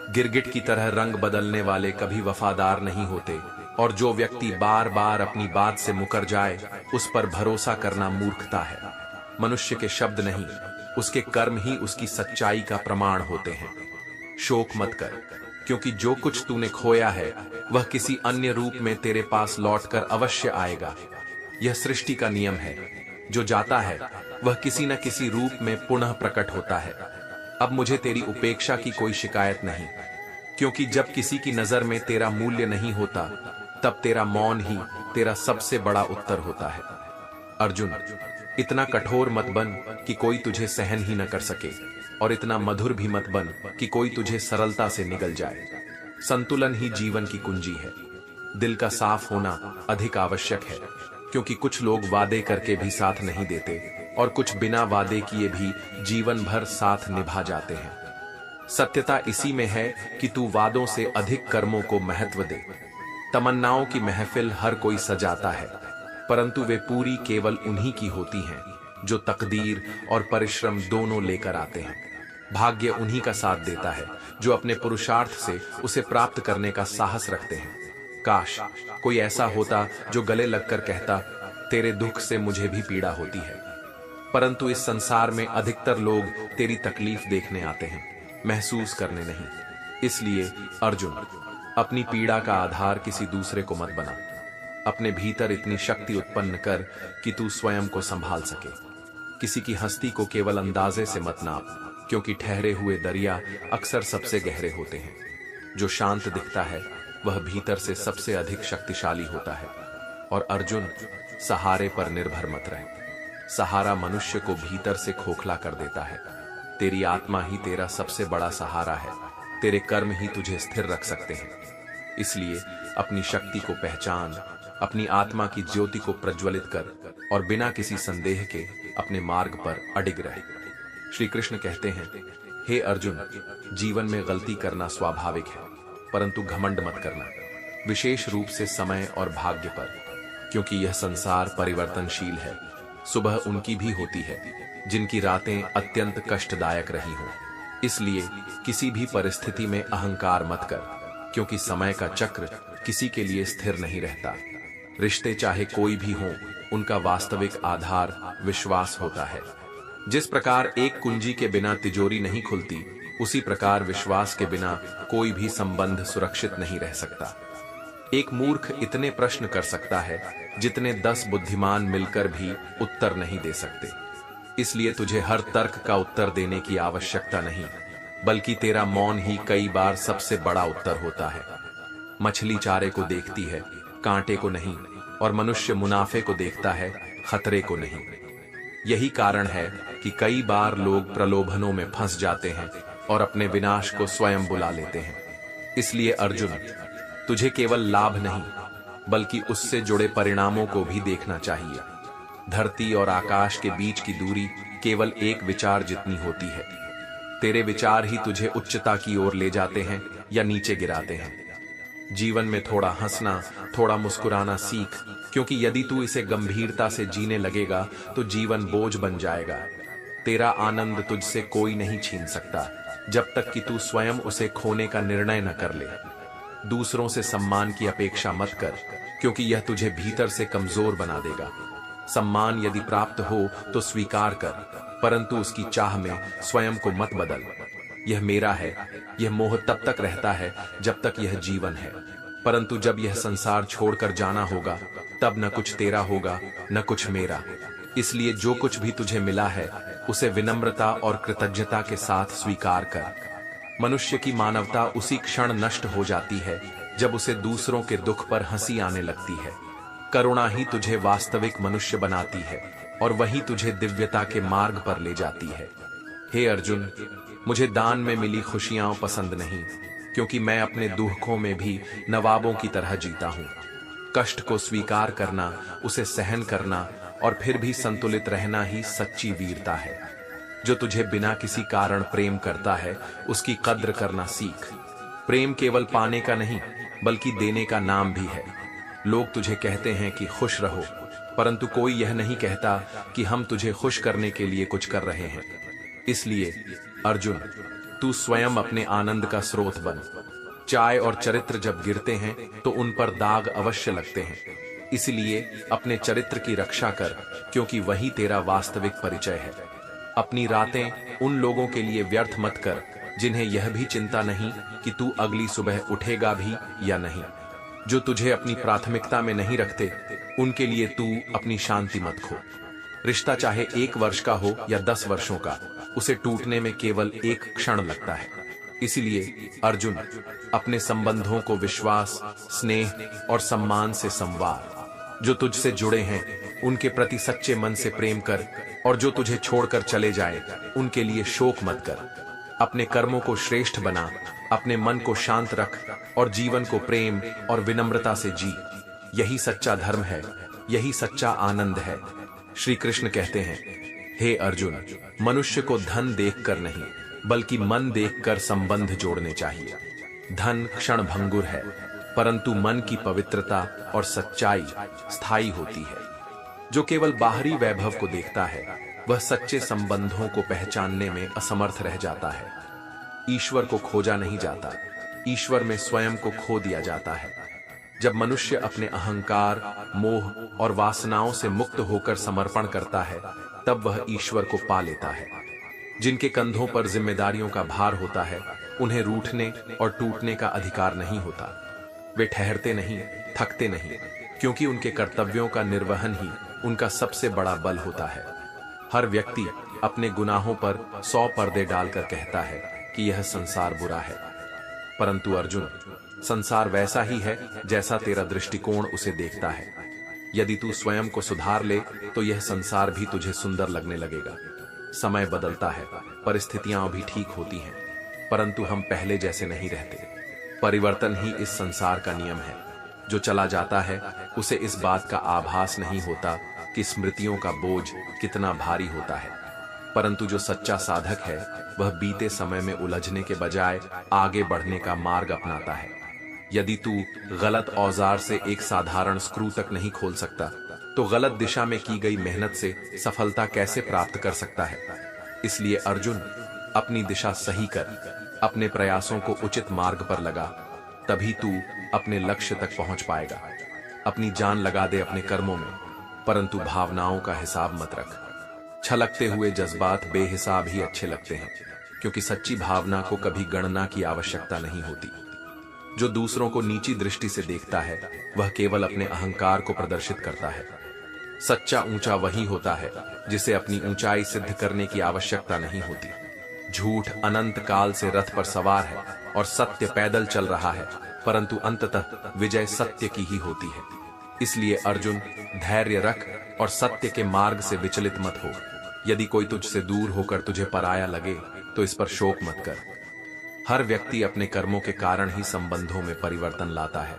गिरगिट की तरह रंग बदलने वाले कभी वफादार नहीं होते, और जो व्यक्ति बार बार अपनी बात से मुकर जाए उस पर भरोसा करना मूर्खता है। मनुष्य के शब्द नहीं, उसके कर्म ही उसकी सच्चाई का प्रमाण होते हैं। शोक मत कर, क्योंकि जो कुछ तूने खोया है वह किसी अन्य रूप में तेरे पास लौटकर अवश्य आएगा। यह सृष्टि का नियम है, जो जाता है वह किसी न किसी रूप में पुनः प्रकट होता है। अब मुझे तेरी उपेक्षा की कोई शिकायत नहीं, क्योंकि जब किसी की नजर में तेरा मूल्य नहीं होता तब तेरा मौन ही तेरा सबसे बड़ा उत्तर होता है। अर्जुन, इतना कठोर मत बन कि कोई तुझे सहन ही न कर सके, और इतना मधुर भी मत बन कि कोई तुझे सरलता से निगल जाए। संतुलन ही जीवन की कुंजी है। दिल का साफ होना अधिक आवश्यक है, क्योंकि कुछ लोग वादे करके भी साथ नहीं देते और कुछ बिना वादे किए भी जीवन भर साथ निभा जाते हैं। सत्यता इसी में है कि तू वादों से अधिक कर्मों को महत्व दे। तमन्नाओं की महफिल हर कोई सजाता है, परंतु वे पूरी केवल उन्हीं की होती हैं जो तकदीर और परिश्रम दोनों लेकर आते हैं। भाग्य उन्हीं का साथ देता है जो अपने पुरुषार्थ से उसे प्राप्त करने का साहस रखते हैं। काश कोई ऐसा होता जो गले लगकर कहता, तेरे दुख से मुझे भी पीड़ा होती है। परंतु इस संसार में अधिकतर लोग तेरी तकलीफ देखने आते हैं, महसूस करने नहीं। इसलिए अर्जुन, अपनी पीड़ा का आधार किसी दूसरे को मत बना। अपने भीतर इतनी शक्ति उत्पन्न कर कि तू स्वयं को संभाल सके। किसी की हस्ती को केवल अंदाजे से मत नाप, क्योंकि ठहरे हुए दरिया अक्सर सबसे गहरे होते हैं। जो शांत दिखता है वह भीतर से सबसे अधिक शक्तिशाली होता है। और अर्जुन, सहारे पर निर्भर मत रहे। सहारा मनुष्य को भीतर से खोखला कर देता है। तेरी आत्मा ही तेरा सबसे बड़ा सहारा है। तेरे कर्म ही तुझे स्थिर रख सकते हैं। इसलिए अपनी शक्ति को पहचान, अपनी आत्मा की ज्योति को प्रज्वलित कर और बिना किसी संदेह के अपने मार्ग पर अडिग रहे। श्री कृष्ण कहते हैं, हे अर्जुन, जीवन में गलती करना स्वाभाविक है, परंतु घमंड मत करना, विशेष रूप से समय और भाग्य पर, क्योंकि यह संसार परिवर्तनशील है। सुबह उनकी भी होती है जिनकी रातें अत्यंत कष्टदायक रही हों। इसलिए किसी भी परिस्थिति में अहंकार मत कर, क्योंकि समय का चक्र किसी के लिए स्थिर नहीं रहता। रिश्ते चाहे कोई भी हों, उनका वास्तविक आधार विश्वास होता है। जिस प्रकार एक कुंजी के बिना तिजोरी नहीं खुलती, उसी प्रकार विश्वास के बिना कोई भी संबंध सुरक्षित नहीं रह सकता। एक मूर्ख इतने प्रश्न कर सकता है जितने 10 बुद्धिमान मिलकर भी उत्तर नहीं दे सकते। इसलिए तुझे हर तर्क का उत्तर देने की आवश्यकता नहीं, बल्कि तेरा मौन ही कई बार सबसे बड़ा उत्तर होता है। मछली चारे को देखती है, कांटे को नहीं, और मनुष्य मुनाफे को देखता है, खतरे को नहीं। यही कारण है कि कई बार लोग प्रलोभनों में फंस जाते हैं और अपने विनाश को स्वयं बुला लेते हैं। इसलिए अर्जुन, तुझे केवल लाभ नहीं बल्कि उससे जुड़े परिणामों को भी देखना चाहिए। धरती और आकाश के बीच की दूरी केवल एक विचार जितनी होती है। तेरे विचार ही तुझे उच्चता की ओर ले जाते हैं या नीचे गिराते हैं। जीवन में थोड़ा हंसना, थोड़ा मुस्कुराना सीख, क्योंकि यदि तू इसे गंभीरता से जीने लगेगा तो जीवन बोझ बन जाएगा। तेरा आनंद तुझसे कोई नहीं छीन सकता, जब तक कि तू स्वयं उसे खोने का निर्णय न कर ले। दूसरों से सम्मान की अपेक्षा मत कर, क्योंकि यह तुझे भीतर से कमजोर बना देगा। सम्मान यदि प्राप्त हो तो स्वीकार कर, परंतु उसकी चाह में स्वयं को मत बदल। यह मेरा है, यह मोह तब तक रहता है जब तक यह जीवन है, परंतु जब यह संसार छोड़कर जाना होगा तब न कुछ तेरा होगा न कुछ मेरा। इसलिए जो कुछ भी तुझे मिला है उसे विनम्रता और कृतज्ञता के साथ स्वीकार कर। मनुष्य की मानवता उसी क्षण नष्ट हो जाती है जब उसे दूसरों के दुख पर हंसी आने लगती है। करुणा ही तुझे वास्तविक मनुष्य बनाती है और वही तुझे दिव्यता के मार्ग पर ले जाती है। हे अर्जुन, मुझे दान में मिली खुशियां पसंद नहीं, क्योंकि मैं अपने दुखों में भी नवाबों की तरह जीता हूं। कष्ट को स्वीकार करना, उसे सहन करना और फिर भी संतुलित रहना ही सच्ची वीरता है। जो तुझे बिना किसी कारण प्रेम करता है, उसकी कद्र करना सीख। प्रेम केवल पाने का नहीं, बल्कि देने का नाम भी है। लोग तुझे कहते हैं कि खुश रहो, परंतु कोई यह नहीं कहता कि हम तुझे खुश करने के लिए कुछ कर रहे हैं। इसलिए अर्जुन, तू स्वयं अपने आनंद का स्रोत बन। चाय और चरित्र जब गिरते हैं तो उन पर दाग अवश्य लगते हैं। इसलिए अपने चरित्र की रक्षा कर, क्योंकि वही तेरा वास्तविक परिचय है। अपनी रातें उन लोगों के लिए व्यर्थ मत कर जिन्हें यह भी चिंता नहीं कि तू अगली सुबह उठेगा भी या नहीं। जो तुझे अपनी प्राथमिकता में नहीं रखते, उनके लिए तू अपनी शांति मत खो। रिश्ता चाहे 1 वर्ष का हो या 10 वर्षों का, उसे टूटने में केवल एक क्षण लगता है। इसीलिए अर्जुन, अपने संबंधों को विश्वास, स्नेह और सम्मान से संवार। जो तुझसे जुड़े हैं उनके प्रति सच्चे मन से प्रेम कर, और जो तुझे छोड़कर चले जाए उनके लिए शोक मत कर। अपने कर्मों को श्रेष्ठ बना, अपने मन को शांत रख और जीवन को प्रेम और विनम्रता से जी। यही सच्चा धर्म है, यही सच्चा आनंद है। श्री कृष्ण कहते हैं, हे अर्जुन, मनुष्य को धन देखकर नहीं, बल्कि मन देखकर संबंध जोड़ने चाहिए। धन क्षण भंगुर है, परंतु मन की पवित्रता और सच्चाई स्थायी होती है। जो केवल बाहरी वैभव को देखता है, वह सच्चे संबंधों को पहचानने में असमर्थ रह जाता है। ईश्वर को खोजा नहीं जाता, ईश्वर में स्वयं को खो दिया जाता है। जब मनुष्य अपने अहंकार, मोह और वासनाओं से मुक्त होकर समर्पण करता है, तब वह ईश्वर को पा लेता है। जिनके कंधों पर जिम्मेदारियों का भार होता है, उन्हें रूठने और टूटने का अधिकार नहीं होता। वे ठहरते नहीं, थकते नहीं, क्योंकि उनके कर्तव्यों का निर्वहन ही उनका सबसे बड़ा बल होता है। हर व्यक्ति अपने गुनाहों पर 100 पर्दे डालकर कहता है कि यह संसार बुरा है, परंतु अर्जुन, संसार वैसा ही है जैसा तेरा दृष्टिकोण उसे देखता है। यदि तू स्वयं को सुधार ले तो यह संसार भी तुझे सुंदर लगने लगेगा। समय बदलता है, परिस्थितियां भी ठीक होती हैं, परंतु हम पहले जैसे नहीं रहते। परिवर्तन ही इस संसार का नियम है। जो चला जाता है उसे इस बात का आभास नहीं होता कि स्मृतियों का बोझ कितना भारी होता है, परंतु जो सच्चा साधक है वह बीते समय में उलझने के बजाय आगे बढ़ने का मार्ग अपनाता है। यदि तू गलत औजार से एक साधारण स्क्रू तक नहीं खोल सकता, तो गलत दिशा में की गई मेहनत से सफलता कैसे प्राप्त कर सकता है। इसलिए अर्जुन, अपनी दिशा सही कर, अपने प्रयासों को उचित मार्ग पर लगा, तभी तू अपने लक्ष्य तक पहुंच पाएगा। अपनी जान लगा दे अपने कर्मों में, परंतु भावनाओं का हिसाब मत रख। छलकते हुए जज्बात बेहिसाब ही अच्छे लगते हैं, क्योंकि सच्ची भावना को कभी गणना की आवश्यकता नहीं होती। जो दूसरों को नीची दृष्टि से देखता है, वह केवल अपने अहंकार को प्रदर्शित करता है। सच्चा ऊंचा वही होता है जिसे अपनी ऊंचाई सिद्ध करने की आवश्यकता नहीं होती। झूठ अनंत काल से रथ पर सवार है और सत्य पैदल चल रहा है, परंतु अंततः विजय सत्य की ही होती है। इसलिए अर्जुन, धैर्य रख और सत्य के मार्ग से विचलित मत हो। यदि कोई तुझसे दूर होकर तुझे पराया लगे तो इस पर शोक मत कर। हर व्यक्ति अपने कर्मों के कारण ही संबंधों में परिवर्तन लाता है।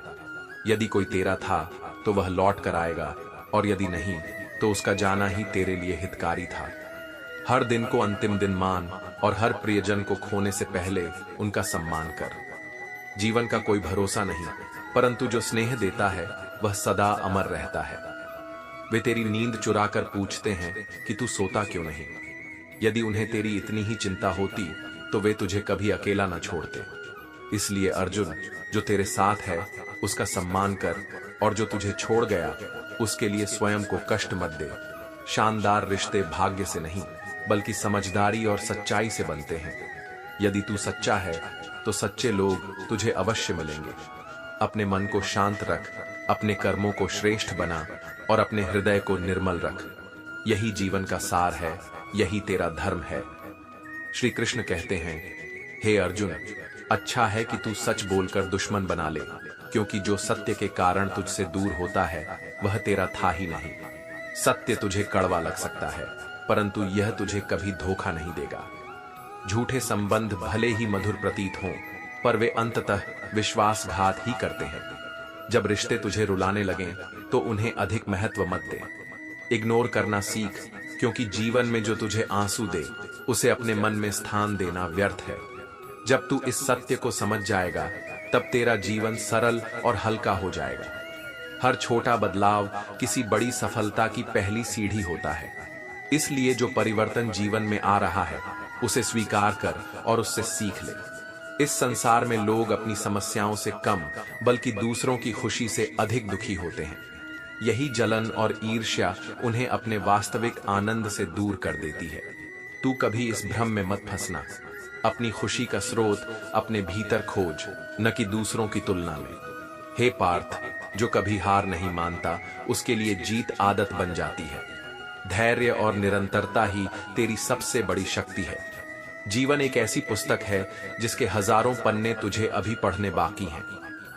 यदि कोई तेरा था तो वह लौट कर आएगा, और यदि नहीं तो उसका जाना ही तेरे लिए हितकारी था। हर दिन को अंतिम दिन मान और हर प्रियजन को खोने से पहले उनका सम्मान कर। जीवन का कोई भरोसा नहीं, परंतु जो स्नेह देता है वह सदा अमर रहता है। वे तेरी नींद चुरा कर पूछते हैं कि तू सोता क्यों नहीं। यदि उन्हें तेरी इतनी ही चिंता होती तो वे तुझे कभी अकेला न छोड़ते। इसलिए अर्जुन, जो तेरे साथ है उसका सम्मान कर, और जो तुझे छोड़ गया उसके लिए स्वयं को कष्ट मत दे। शानदार रिश्ते भाग्य से नहीं, बल्कि समझदारी और सच्चाई से बनते हैं। यदि तू सच्चा है तो सच्चे लोग तुझे अवश्य मिलेंगे। अपने मन को शांत रख, अपने कर्मों को श्रेष्ठ बना और अपने हृदय को निर्मल रख। यही जीवन का सार है, यही तेरा धर्म है। श्री कृष्ण कहते हैं, हे अर्जुन, अच्छा है कि तू सच बोलकर दुश्मन बना ले, क्योंकि जो सत्य के कारण तुझसे दूर होता है वह तेरा था ही नहीं। सत्य तुझे कड़वा लग सकता है, परंतु यह तुझे कभी धोखा नहीं देगा। झूठे संबंध भले ही मधुर प्रतीत हों, पर वे अंततः विश्वासघात ही करते हैं। जब रिश्ते तुझे रुलाने लगें तो उन्हें अधिक महत्व मत दे। इग्नोर करना सीख, क्योंकि जीवन में जो तुझे आंसू दे उसे अपने मन में स्थान देना व्यर्थ है। जब तू इस सत्य को समझ जाएगा तब तेरा जीवन सरल और हल्का हो जाएगा। हर छोटा बदलाव किसी बड़ी सफलता की पहली सीढ़ी होता है। इसलिए जो परिवर्तन जीवन में आ रहा है उसे स्वीकार कर और उससे सीख ले। इस संसार में लोग अपनी समस्याओं से कम बल्कि दूसरों की खुशी से अधिक दुखी होते हैं। यही जलन और ईर्ष्या उन्हें अपने वास्तविक आनंद से दूर कर देती है। तू कभी इस भ्रम में मत फंसना। अपनी खुशी का स्रोत अपने भीतर खोज, न कि दूसरों की तुलना में। हे पार्थ, जो कभी हार नहीं मानता उसके लिए जीत आदत बन जाती है। धैर्य और निरंतरता ही तेरी सबसे बड़ी शक्ति है। जीवन एक ऐसी पुस्तक है जिसके हजारों पन्ने तुझे अभी पढ़ने बाकी हैं।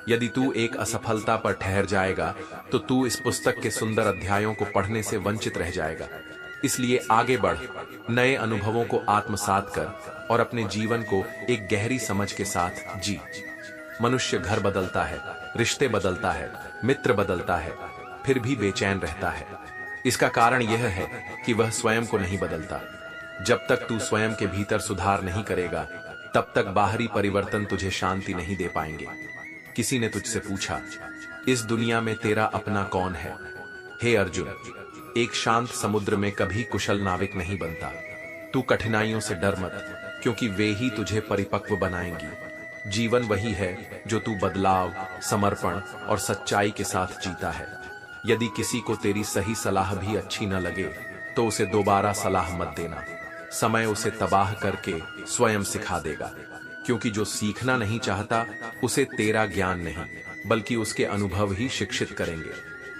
यदि तू एक असफलता पर ठहर जाएगा तो तू इस पुस्तक के सुंदर अध्यायों को पढ़ने से वंचित रह जाएगा। इसलिए आगे बढ़, नए अनुभवों को आत्मसात कर और अपने जीवन को एक गहरी समझ के साथ जी। मनुष्य घर बदलता है, रिश्ते बदलता है, मित्र बदलता है, फिर भी बेचैन रहता है। इसका कारण यह है कि वह स्वयं को नहीं बदलता। जब तक तू स्वयं के भीतर सुधार नहीं करेगा तब तक बाहरी परिवर्तन तुझे शांति नहीं दे पाएंगे। किसी ने तुझसे पूछा, इस दुनिया में तेरा अपना कौन है? हे अर्जुन, एक शांत समुद्र में कभी कुशल नाविक नहीं बनता। तू कठिनाइयों से डर मत, क्योंकि वे ही तुझे परिपक्व बनाएंगी। जीवन वही है जो तू बदलाव, समर्पण और सच्चाई के साथ जीता है। यदि किसी को तेरी सही सलाह भी अच्छी न लगे तो उसे दोबारा सलाह मत देना। समय उसे तबाह करके स्वयं सिखा देगा, क्योंकि जो सीखना नहीं चाहता उसे तेरा ज्ञान नहीं बल्कि उसके अनुभव ही शिक्षित करेंगे।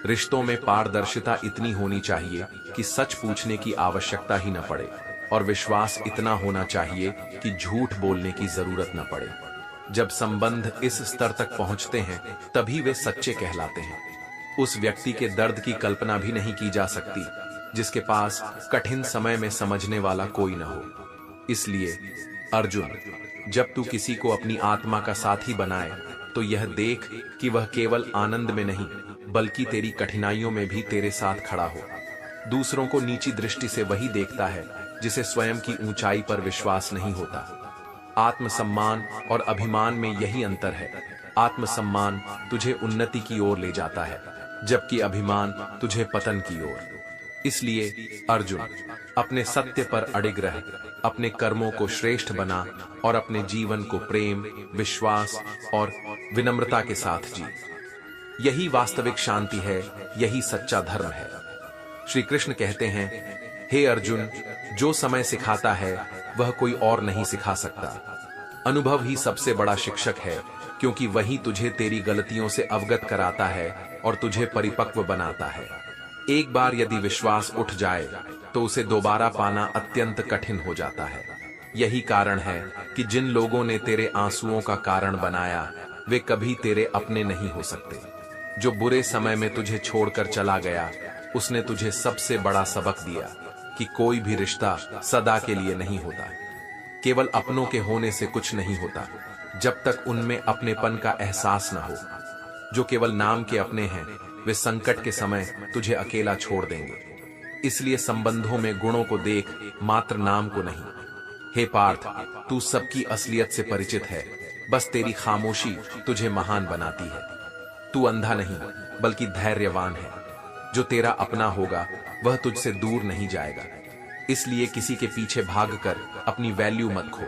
रिश्तों में पारदर्शिता इतनी होनी चाहिए कि सच पूछने की आवश्यकता ही न पड़े, और विश्वास इतना होना चाहिए कि झूठ बोलने की जरूरत न पड़े। जब संबंध इस स्तर तक पहुंचते हैं तभी वे सच्चे कहलाते हैं। उस व्यक्ति के दर्द की कल्पना भी नहीं की जा सकती जिसके पास कठिन समय में समझने वाला कोई न हो। इसलिए अर्जुन, जब तू किसी को अपनी आत्मा का साथी बनाए तो यह देख कि वह केवल आनंद में नहीं बल्कि तेरी कठिनाइयों में भी तेरे साथ खड़ा हो। दूसरों को नीची दृष्टि से वही देखता है जिसे स्वयं की ऊंचाई पर विश्वास नहीं होता। आत्मसम्मान और अभिमान में यही अंतर है। आत्मसम्मान तुझे उन्नति की ओर ले जाता है, जबकि अभिमान तुझे पतन की ओर। इसलिए अर्जुन, अपने सत्य पर अडिग रह, अपने कर्मों को श्रेष्ठ बना और अपने जीवन को प्रेम, विश्वास और विनम्रता के साथ जी। यही वास्तविक शांति है, यही सच्चा धर्म है। श्री कृष्ण कहते हैं, हे अर्जुन, जो समय सिखाता है वह कोई और नहीं सिखा सकता। अनुभव ही सबसे बड़ा शिक्षक है, क्योंकि वही तुझे तेरी गलतियों से अवगत कराता है और तुझे परिपक्व बनाता है। एक बार यदि विश्वास उठ जाए तो उसे दोबारा पाना अत्यंत कठिन हो जाता है। यही कारण है कि जिन लोगों ने तेरे आंसुओं का कारण बनाया वे कभी तेरे अपने नहीं हो सकते। जो बुरे समय में तुझे छोड़कर चला गया उसने तुझे सबसे बड़ा सबक दिया कि कोई भी रिश्ता सदा के लिए नहीं होता। केवल अपनों के होने से कुछ नहीं होता जब तक उनमें अपनेपन का एहसास न हो। जो केवल नाम के अपने हैं वे संकट के समय तुझे अकेला छोड़ देंगे। इसलिए संबंधों में गुणों को देख, मात्र नाम को नहीं। हे पार्थ, तू सबकी असलियत से परिचित है, बस तेरी खामोशी तुझे महान बनाती है। तू अंधा नहीं बल्कि धैर्यवान है। जो तेरा अपना होगा वह तुझसे दूर नहीं जाएगा। इसलिए किसी के पीछे भागकर अपनी वैल्यू मत खो,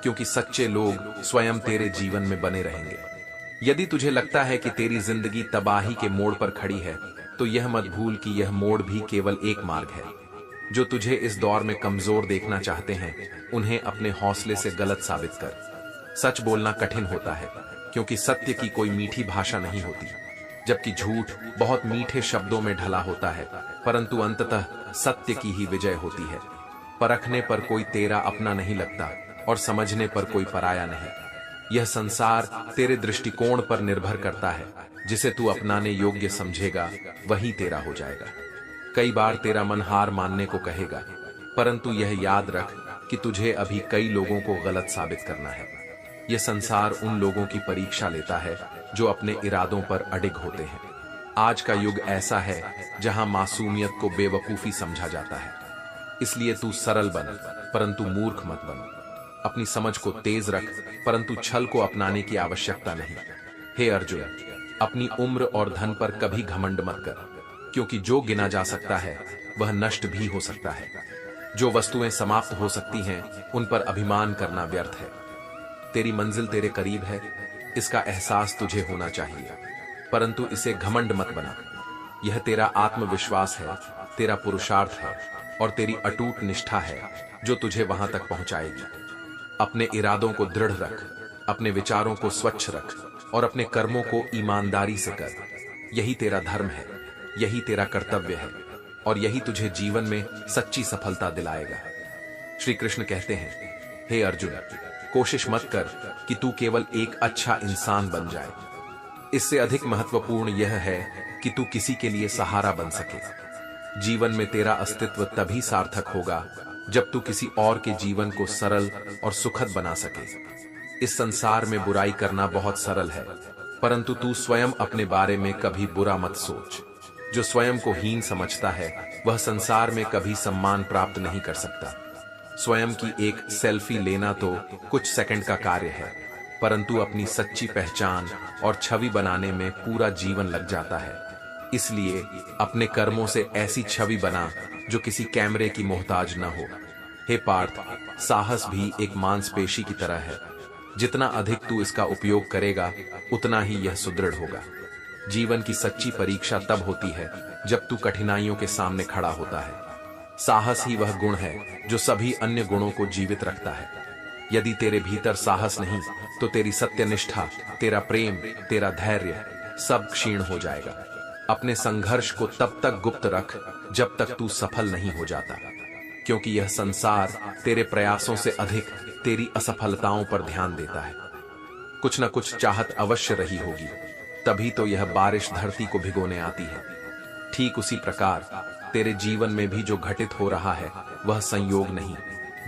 क्योंकि सच्चे लोग स्वयं तेरे जीवन में बने रहेंगे। यदि तुझे लगता है कि तेरी जिंदगी तबाही के मोड़ पर खड़ी है तो यह मत भूल कि यह मोड़ भी केवल एक मार्ग है। जो तुझे इस दौर में कमजोर देखना चाहते हैं उन्हें अपने हौसले से गलत साबित कर। सच बोलना कठिन होता है, क्योंकि सत्य की कोई मीठी भाषा नहीं होती, जबकि झूठ बहुत मीठे शब्दों में ढला होता है, परंतु अंततः सत्य की ही विजय होती है। परखने पर कोई तेरा अपना नहीं लगता और समझने पर कोई पराया नहीं। यह संसार तेरे दृष्टिकोण पर निर्भर करता है। जिसे तू अपनाने योग्य समझेगा वही तेरा हो जाएगा। कई बार तेरा मन हार मानने को कहेगा, परंतु यह याद रख कि तुझे अभी कई लोगों को गलत साबित करना है। यह संसार उन लोगों की परीक्षा लेता है जो अपने इरादों पर अडिग होते हैं। आज का युग ऐसा है जहां मासूमियत को बेवकूफी समझा जाता है। इसलिए तू सरल बन, परंतु मूर्ख मत बन। अपनी समझ को तेज रख, परंतु छल को अपनाने की आवश्यकता नहीं। हे अर्जुन, अपनी उम्र और धन पर कभी घमंड मत कर, क्योंकि जो गिना जा सकता है वह नष्ट भी हो सकता है। जो वस्तुएं समाप्त हो सकती हैं, उन पर अभिमान करना व्यर्थ है। तेरी मंजिल तेरे करीब है, इसका एहसास तुझे होना चाहिए, परंतु इसे घमंड मत बना। यह तेरा आत्मविश्वास है, तेरा पुरुषार्थ है और तेरी अटूट निष्ठा है जो तुझे वहां तक पहुंचाएगी। अपने इरादों को दृढ़ रख, अपने विचारों को स्वच्छ रख और अपने कर्मों को ईमानदारी से कर। यही तेरा धर्म है, यही तेरा कर्तव्य है और यही तुझे जीवन में सच्ची सफलता दिलाएगा। श्री कृष्ण कहते हैं, हे अर्जुन, कोशिश मत कर कि तू केवल एक अच्छा इंसान बन जाए। इससे अधिक महत्वपूर्ण यह है कि तू किसी के लिए सहारा बन सके। जीवन में तेरा अस्तित्व तभी सार्थक होगा जब तू किसी और के जीवन को सरल और सुखद बना सके। इस संसार में बुराई करना बहुत सरल है, परंतु तू स्वयं अपने बारे में कभी बुरा मत सोच। जो स्वयं को हीन समझता है वह संसार में कभी सम्मान प्राप्त नहीं कर सकता। स्वयं की एक सेल्फी लेना तो कुछ सेकंड का कार्य है, परंतु अपनी सच्ची पहचान और छवि बनाने में पूरा जीवन लग जाता है। इसलिए अपने कर्मों से ऐसी छवि बना जो किसी कैमरे की मोहताज न हो। हे पार्थ, साहस भी एक मांसपेशी की तरह है। जितना अधिक तू इसका उपयोग करेगा, उतना ही यह सुदृढ़ होगा। जीवन की सच्ची परीक्षा तब होती है जब तू कठिनाइयों के सामने खड़ा होता है। साहस ही वह गुण है जो सभी अन्य गुणों को जीवित रखता है। यदि तेरे भीतर साहस नहीं तो तेरी सत्यनिष्ठा, तेरा प्रेम, तेरा धैर्य सब क्षीण हो जाएगा। अपने संघर्ष को तब तक गुप्त रख जब तक तू सफल नहीं हो जाता, क्योंकि यह संसार तेरे प्रयासों से अधिक तेरी असफलताओं पर ध्यान देता है। कुछ न कुछ चाहत अवश्य रही होगी, तभी तो यह बारिश धरती को भिगोने आती है। ठीक उसी प्रकार तेरे जीवन में भी जो घटित हो रहा है वह संयोग नहीं,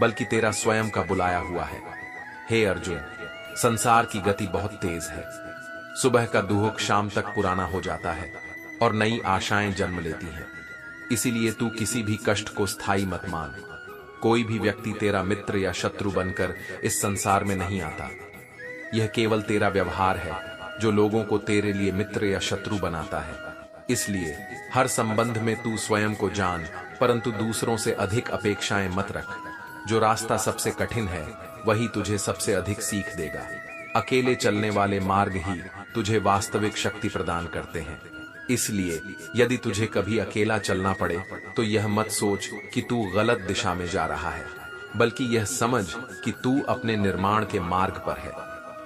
बल्कि तेरा स्वयं का बुलाया हुआ है। हे अर्जुन, संसार की गति बहुत तेज है। सुबह का दुहक शाम तक पुराना हो जाता है और नई आशाएं जन्म लेती हैं। इसीलिए तू किसी भी कष्ट को स्थायी मत मान। कोई भी व्यक्ति तेरा मित्र या शत्रु बनकर इस संसार में नहीं आता। यह केवल तेरा व्यवहार है जो लोगों को तेरे लिए मित्र या शत्रु बनाता है। इसलिए हर संबंध में तू स्वयं को जान, परंतु दूसरों से अधिक अपेक्षाएं मत रख। जो रास्ता सबसे कठिन है वही तुझे सबसे अधिक सीख देगा। अकेले चलने वाले मार्ग ही तुझे वास्तविक शक्ति प्रदान करते हैं। इसलिए यदि तुझे कभी अकेला चलना पड़े तो यह मत सोच कि तू गलत दिशा में जा रहा है, बल्कि यह समझ कि तू अपने निर्माण के मार्ग पर है।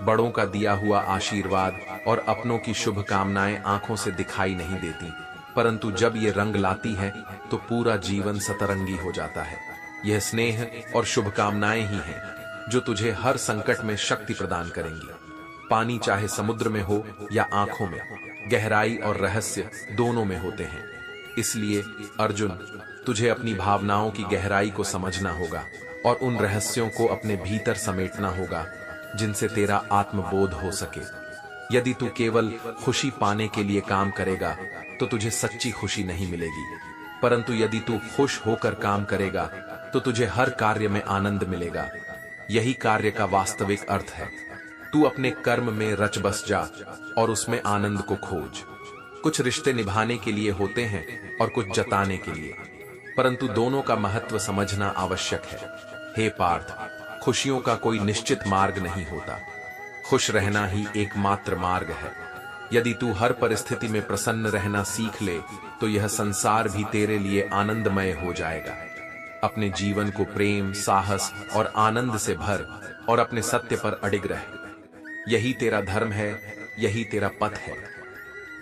बड़ों का दिया हुआ आशीर्वाद और अपनों की शुभकामनाएं आंखों से दिखाई नहीं देती, परंतु जब ये रंग लाती हैं तो पूरा जीवन सतरंगी हो जाता है। यह स्नेह और शुभकामनाएं ही हैं जो तुझे हर संकट में शक्ति प्रदान करेंगी। पानी चाहे समुद्र में हो या आंखों में, गहराई और रहस्य दोनों में होते हैं। इसलिए अर्जुन, तुझे अपनी भावनाओं की गहराई को समझना होगा और उन रहस्यों को अपने भीतर समेटना होगा जिनसे तेरा आत्मबोध हो सके। यदि तू केवल खुशी पाने के लिए काम करेगा तो तुझे सच्ची खुशी नहीं मिलेगी, परंतु यदि तू खुश होकर काम करेगा तो तुझे हर कार्य में आनंद मिलेगा। यही कार्य का वास्तविक अर्थ है। तू अपने कर्म में रच बस जा और उसमें आनंद को खोज। कुछ रिश्ते निभाने के लिए होते हैं और कुछ जताने के लिए, परंतु दोनों का महत्व समझना आवश्यक है। हे पार्थ, खुशियों का कोई निश्चित मार्ग नहीं होता। खुश रहना ही एकमात्र मार्ग है। यदि तू हर परिस्थिति में प्रसन्न रहना सीख ले तो यह संसार भी तेरे लिए आनंदमय हो जाएगा। अपने जीवन को प्रेम, साहस और आनंद से भर और अपने सत्य पर अडिग रह। यही तेरा धर्म है, यही तेरा पथ है।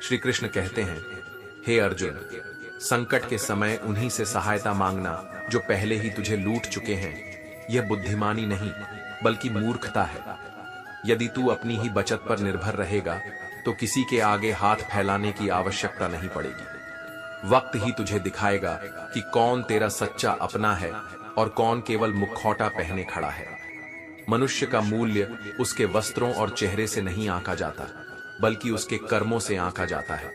श्री कृष्ण कहते हैं, हे अर्जुन, संकट के समय उन्हीं से सहायता मांगना जो पहले ही तुझे लूट चुके हैं। यह बुद्धिमानी नहीं बल्कि मूर्खता है। यदि तू अपनी ही बचत पर निर्भर रहेगा तो किसी के आगे हाथ फैलाने की आवश्यकता नहीं पड़ेगी। वक्त ही तुझे दिखाएगा कि कौन तेरा सच्चा अपना है और कौन केवल मुखौटा पहने खड़ा है। मनुष्य का मूल्य उसके वस्त्रों और चेहरे से नहीं आंका जाता, बल्कि उसके कर्मों से आंका जाता है।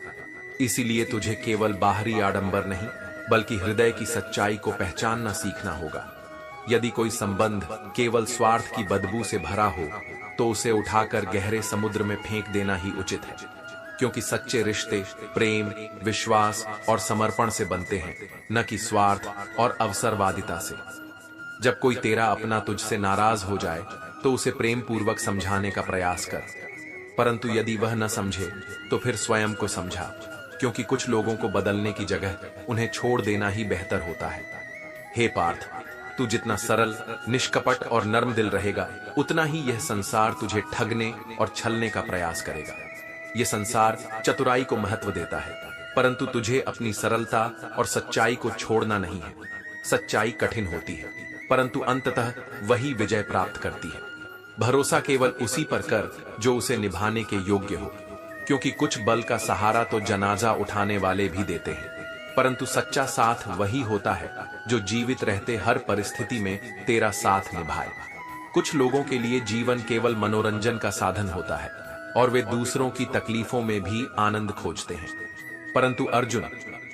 इसीलिए तुझे केवल बाहरी आडंबर नहीं, बल्कि हृदय की सच्चाई को पहचानना सीखना होगा। यदि कोई संबंध केवल स्वार्थ की बदबू से भरा हो, तो उसे उठाकर गहरे समुद्र में फेंक देना ही उचित है, क्योंकि सच्चे रिश्ते प्रेम, विश्वास और समर्पण से बनते हैं, न कि स्वार्थ और अवसरवादिता से। जब कोई तेरा अपना तुझसे नाराज हो जाए, तो उसे प्रेम पूर्वक समझाने का प्रयास कर, परंतु यदि वह न समझे तो फिर स्वयं को समझा, क्योंकि कुछ लोगों को बदलने की जगह उन्हें छोड़ देना ही बेहतर होता है। हे पार्थ, तू जितना सरल, निष्कपट और नर्म दिल रहेगा, उतना ही यह संसार तुझे ठगने और छलने का प्रयास करेगा। यह संसार चतुराई को महत्व देता है, परंतु तुझे अपनी सरलता और सच्चाई को छोड़ना नहीं है। सच्चाई कठिन होती है, परंतु अंततः वही विजय प्राप्त करती है। भरोसा केवल उसी पर कर जो उसे निभाने के योग्य हो, क्योंकि कुछ बल का सहारा तो जनाजा उठाने वाले भी देते हैं, परंतु सच्चा साथ वही होता है जो जीवित रहते हर परिस्थिति में तेरा साथ निभाए। कुछ लोगों के लिए जीवन केवल मनोरंजन का साधन होता है और वे दूसरों की तकलीफों में भी आनंद खोजते हैं, परंतु अर्जुन,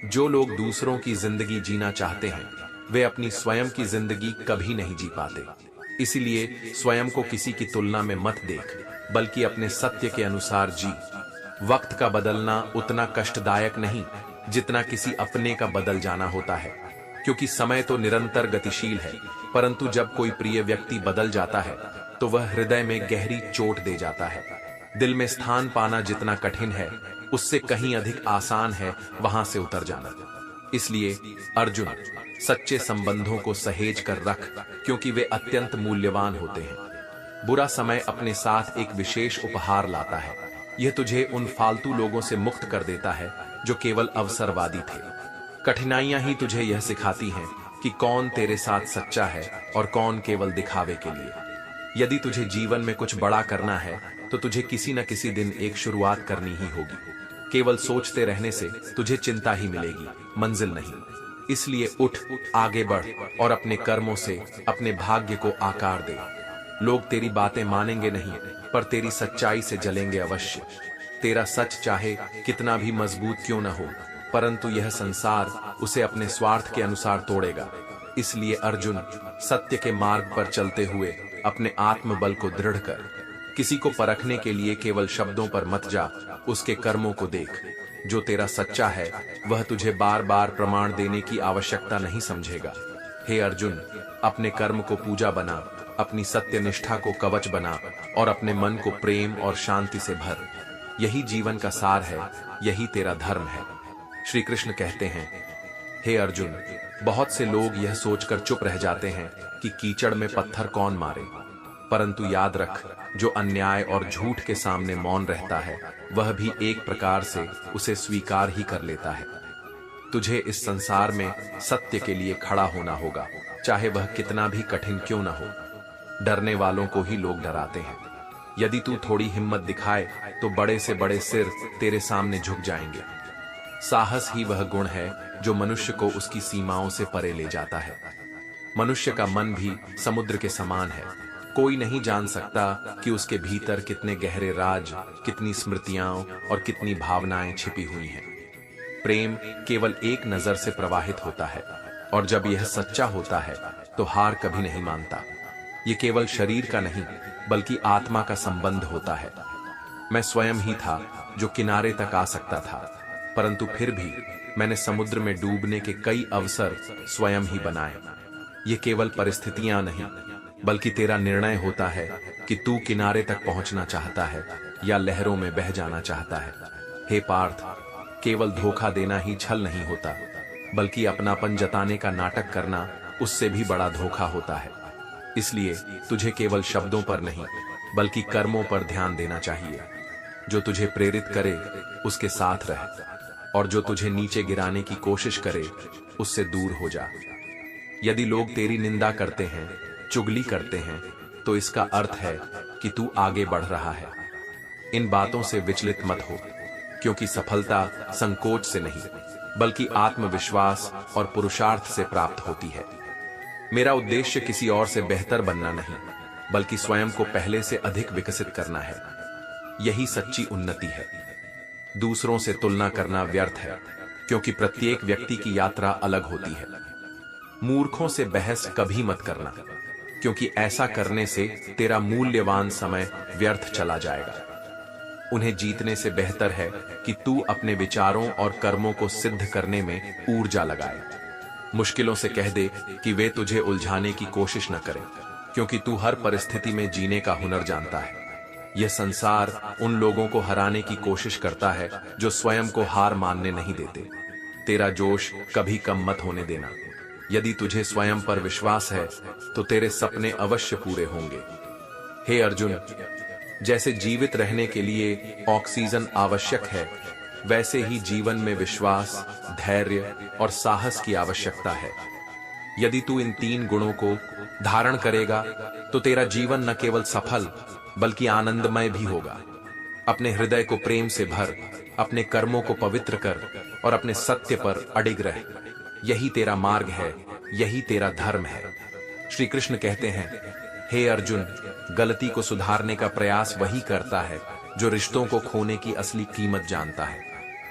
जो लोग दूसरों की जिंदगी जीना चाहते हैं, वे अपनी स्वयं की जिंदगी कभी नहीं जी पाते। इसीलिए स्वयं को किसी की तुलना में मत देख, बल्कि अपने सत्य के अनुसार जी। वक्त का बदलना उतना कष्टदायक नहीं जितना किसी अपने का बदल जाना होता है, क्योंकि समय तो निरंतर गतिशील है, परंतु जब कोई प्रिय व्यक्ति बदल जाता है तो वह हृदय में गहरी चोट दे जाता है। दिल में स्थान पाना जितना कठिन है, उससे कहीं अधिक आसान है वहां से उतर जाना। इसलिए अर्जुन, सच्चे संबंधों को सहेज कर रख, क्योंकि वे अत्यंत मूल्यवान होते हैं। बुरा समय अपने साथ एक विशेष उपहार लाता है। यह तुझे उन फालतू लोगों से मुक्त कर देता है जो केवल अवसरवादी थे। कठिनाइयां ही तुझे यह सिखाती हैं कि कौन तेरे साथ सच्चा है और कौन केवल दिखावे के लिए। यदि तुझे जीवन में कुछ बड़ा करना है, तो तुझे किसी न किसी दिन एक शुरुआत करनी ही होगी। केवल सोचते रहने से तुझे चिंता ही मिलेगी, मंजिल नहीं। इसलिए उठ, आगे बढ़ और अपने कर्मों से अपने भाग्य को आकार दे। लोग तेरी बातें मानेंगे नहीं, पर तेरी सच्चाई से जलेंगे अवश्य। तेरा सच चाहे कितना भी मजबूत क्यों न हो, परंतु यह संसार उसे अपने स्वार्थ के अनुसार तोड़ेगा। इसलिए अर्जुन, सत्य के मार्ग पर चलते हुए अपने आत्मबल को दृढ़ कर। किसी को परखने के लिए केवल शब्दों पर मत जा, उसके कर्मों को देख। जो तेरा सच्चा है वह तुझे बार बार प्रमाण देने की आवश्यकता नहीं समझेगा। हे अर्जुन, अपने कर्म को पूजा बना, अपनी सत्य निष्ठा को कवच बना और अपने मन को प्रेम और शांति से भर। यही जीवन का सार है, यही तेरा धर्म है। श्री कृष्ण कहते हैं, हे अर्जुन, बहुत से लोग यह सोचकर चुप रह जाते हैं कि कीचड़ में पत्थर कौन मारे, परंतु याद रख, जो अन्याय और झूठ के सामने मौन रहता है, वह भी एक प्रकार से उसे स्वीकार ही कर लेता है। तुझे इस संसार में सत्य के लिए खड़ा होना होगा, चाहे वह कितना भी कठिन क्यों न हो। डरने वालों को ही लोग डराते हैं। यदि तू थोड़ी हिम्मत दिखाए तो बड़े से बड़े सिर तेरे सामने झुक जाएंगे। साहस ही वह गुण है जो मनुष्य को उसकी सीमाओं से परे ले जाता है। मनुष्य का मन भी समुद्र के समान है। कोई नहीं जान सकता कि उसके भीतर कितने गहरे राज, कितनी स्मृतियां और कितनी भावनाएं छिपी हुई हैं। प्रेम केवल एक नजर से प्रवाहित होता है, और जब यह सच्चा होता है तो हार कभी नहीं मानता। ये केवल शरीर का नहीं, बल्कि आत्मा का संबंध होता है। मैं स्वयं ही था जो किनारे तक आ सकता था, परंतु फिर भी मैंने समुद्र में डूबने के कई अवसर स्वयं ही बनाए। ये केवल परिस्थितियां नहीं, बल्कि तेरा निर्णय होता है कि तू किनारे तक पहुंचना चाहता है या लहरों में बह जाना चाहता है। हे पार्थ, केवल धोखा देना ही छल नहीं होता, बल्कि अपनापन जताने का नाटक करना उससे भी बड़ा धोखा होता है। इसलिए तुझे केवल शब्दों पर नहीं, बल्कि कर्मों पर ध्यान देना चाहिए। जो तुझे प्रेरित करे उसके साथ रह, और जो तुझे नीचे गिराने की कोशिश करे उससे दूर हो जा। यदि लोग तेरी निंदा करते हैं, चुगली करते हैं, तो इसका अर्थ है कि तू आगे बढ़ रहा है। इन बातों से विचलित मत हो, क्योंकि सफलता संकोच से नहीं, बल्कि आत्मविश्वास और पुरुषार्थ से प्राप्त होती है। मेरा उद्देश्य किसी और से बेहतर बनना नहीं, बल्कि स्वयं को पहले से अधिक विकसित करना है। यही सच्ची उन्नति है। दूसरों से तुलना करना व्यर्थ है, क्योंकि प्रत्येक व्यक्ति की यात्रा अलग होती है। मूर्खों से बहस कभी मत करना, क्योंकि ऐसा करने से तेरा मूल्यवान समय व्यर्थ चला जाएगा। उन्हें जीतने से बेहतर है कि तू अपने विचारों और कर्मों को सिद्ध करने में ऊर्जा लगाए। मुश्किलों से कह दे कि वे तुझे उलझाने की कोशिश न करें, क्योंकि तू हर परिस्थिति में जीने का हुनर जानता है। यह संसार उन लोगों को हराने की कोशिश करता है जो स्वयं को हार मानने नहीं देते। तेरा जोश कभी कम मत होने देना। यदि तुझे स्वयं पर विश्वास है तो तेरे सपने अवश्य पूरे होंगे। हे अर्जुन, जैसे जीवित रहने के लिए ऑक्सीजन आवश्यक है, वैसे ही जीवन में विश्वास, धैर्य और साहस की आवश्यकता है। यदि तू इन 3 गुणों को धारण करेगा तो तेरा जीवन न केवल सफल बल्कि आनंदमय भी होगा। अपने हृदय को प्रेम से भर, अपने कर्मों को पवित्र कर और अपने सत्य पर अडिग रह। यही तेरा मार्ग है, यही तेरा धर्म है। श्री कृष्ण कहते हैं, हे अर्जुन, गलती को सुधारने का प्रयास वही करता है जो रिश्तों को खोने की असली कीमत जानता है।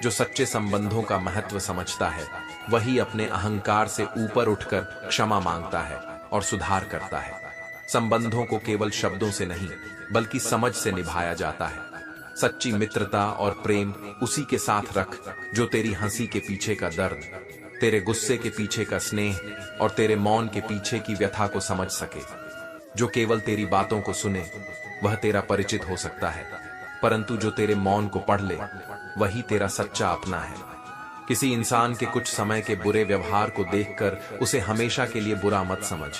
जो सच्चे संबंधों का महत्व समझता है, वही अपने अहंकार से ऊपर उठकर क्षमा मांगता है और सुधार करता है। संबंधों को केवल शब्दों से नहीं बल्कि समझ से निभाया जाता है। सच्ची मित्रता और प्रेम उसी के साथ रख जो तेरी हंसी के पीछे का दर्द, तेरे गुस्से के पीछे का स्नेह और तेरे मौन के पीछे की व्यथा को समझ सके। जो केवल तेरी बातों को सुने वह तेरा परिचित हो सकता है, परंतु जो तेरे मौन को पढ़ ले वही तेरा सच्चा अपना है। किसी इंसान के कुछ समय के बुरे व्यवहार को देखकर उसे हमेशा के लिए बुरा मत समझ।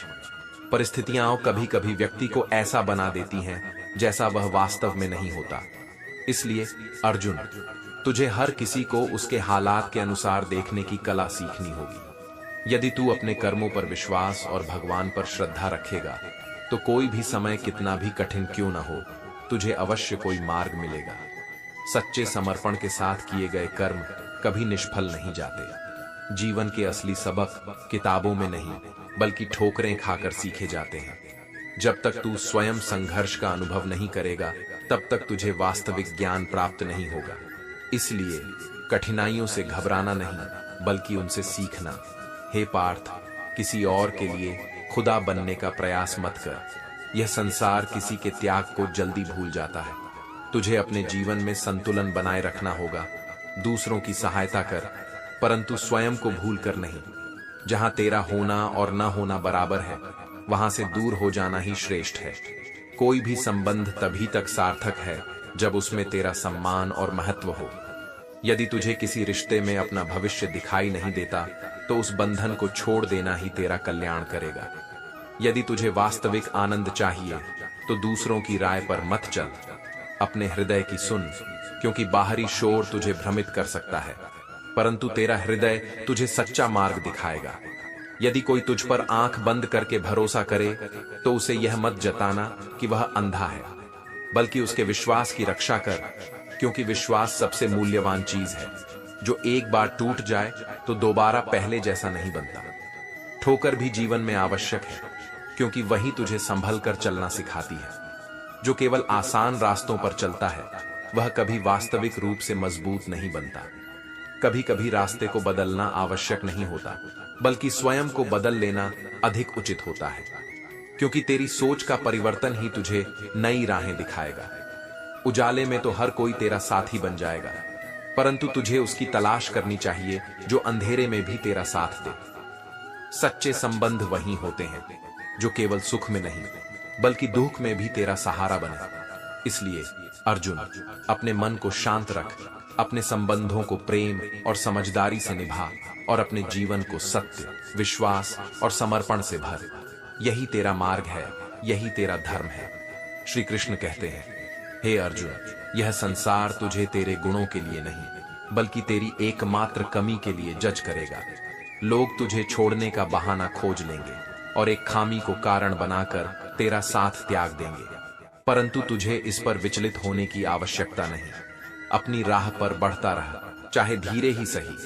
परिस्थितियां कभी कभी व्यक्ति को ऐसा बना देती हैं जैसा वह वास्तव में नहीं होता। इसलिए अर्जुन, तुझे हर किसी को उसके हालात के अनुसार देखने की कला सीखनी होगी। यदि तू अपने कर्मों पर विश्वास और भगवान पर श्रद्धा रखेगा तो कोई भी समय कितना भी कठिन क्यों न हो, तुझे अवश्य कोई मार्ग मिलेगा। सच्चे समर्पण के साथ किए गए कर्म कभी निष्फल नहीं जाते। जीवन के असली सबक किताबों में नहीं बल्कि ठोकरें खाकर सीखे जाते हैं। जब तक तू स्वयं संघर्ष का अनुभव नहीं करेगा तब तक तुझे वास्तविक ज्ञान प्राप्त नहीं होगा। इसलिए कठिनाइयों से घबराना नहीं बल्कि उनसे सीखना। हे पार्थ, किसी और के लिए खुदा बनने का प्रयास मत कर। यह संसार किसी के त्याग को जल्दी भूल जाता है। तुझे अपने जीवन में संतुलन बनाए रखना होगा। दूसरों की सहायता कर, परंतु स्वयं को भूल कर नहीं। जहां तेरा होना और न होना बराबर है, वहां से दूर हो जाना ही श्रेष्ठ है। कोई भी संबंध तभी तक सार्थक है जब उसमें तेरा सम्मान और महत्व हो। यदि तुझे किसी रिश्ते में अपना भविष्य दिखाई नहीं देता तो उस बंधन को छोड़ देना ही तेरा कल्याण करेगा। यदि तुझे वास्तविक आनंद चाहिए तो दूसरों की राय पर मत चल, अपने हृदय की सुन, क्योंकि बाहरी शोर तुझे भ्रमित कर सकता है, परंतु तेरा हृदय तुझे सच्चा मार्ग दिखाएगा। यदि कोई तुझ पर आंख बंद करके भरोसा करे तो उसे यह मत जताना कि वह अंधा है, बल्कि उसके विश्वास की रक्षा कर, क्योंकि विश्वास सबसे मूल्यवान चीज है। जो एक बार टूट जाए तो दोबारा पहले जैसा नहीं बनता। ठोकर भी जीवन में आवश्यक है, क्योंकि वही तुझे संभल कर चलना सिखाती है। जो केवल आसान रास्तों पर चलता है वह कभी वास्तविक रूप से मजबूत नहीं बनता। कभी कभी रास्ते को बदलना आवश्यक नहीं होता, बल्कि स्वयं को बदल लेना अधिक उचित होता है, क्योंकि तेरी सोच का परिवर्तन ही तुझे नई राहें दिखाएगा। उजाले में तो हर कोई तेरा साथी बन जाएगा, परंतु तुझे उसकी तलाश करनी चाहिए जो अंधेरे में भी तेरा साथ दे। सच्चे संबंध वही होते हैं जो केवल सुख में नहीं बल्कि दुख में भी तेरा सहारा बने। इसलिए अर्जुन, अपने मन को शांत रख, अपने संबंधों को प्रेम और समझदारी से निभा और अपने जीवन को सत्य, विश्वास और समर्पण से भर। यही तेरा मार्ग है, यही तेरा धर्म है। श्री कृष्ण कहते हैं, हे अर्जुन, यह संसार तुझे तेरे गुणों के लिए नहीं बल्कि तेरी एकमात्र कमी के लिए जज करेगा। लोग तुझे छोड़ने का बहाना खोज लेंगे और एक खामी को कारण बनाकर तेरा साथ त्याग देंगे, परंतु तुझे इस पर विचलित होने की आवश्यकता नहीं। अपनी राह पर बढ़ता रह, चाहे धीरे ही सही,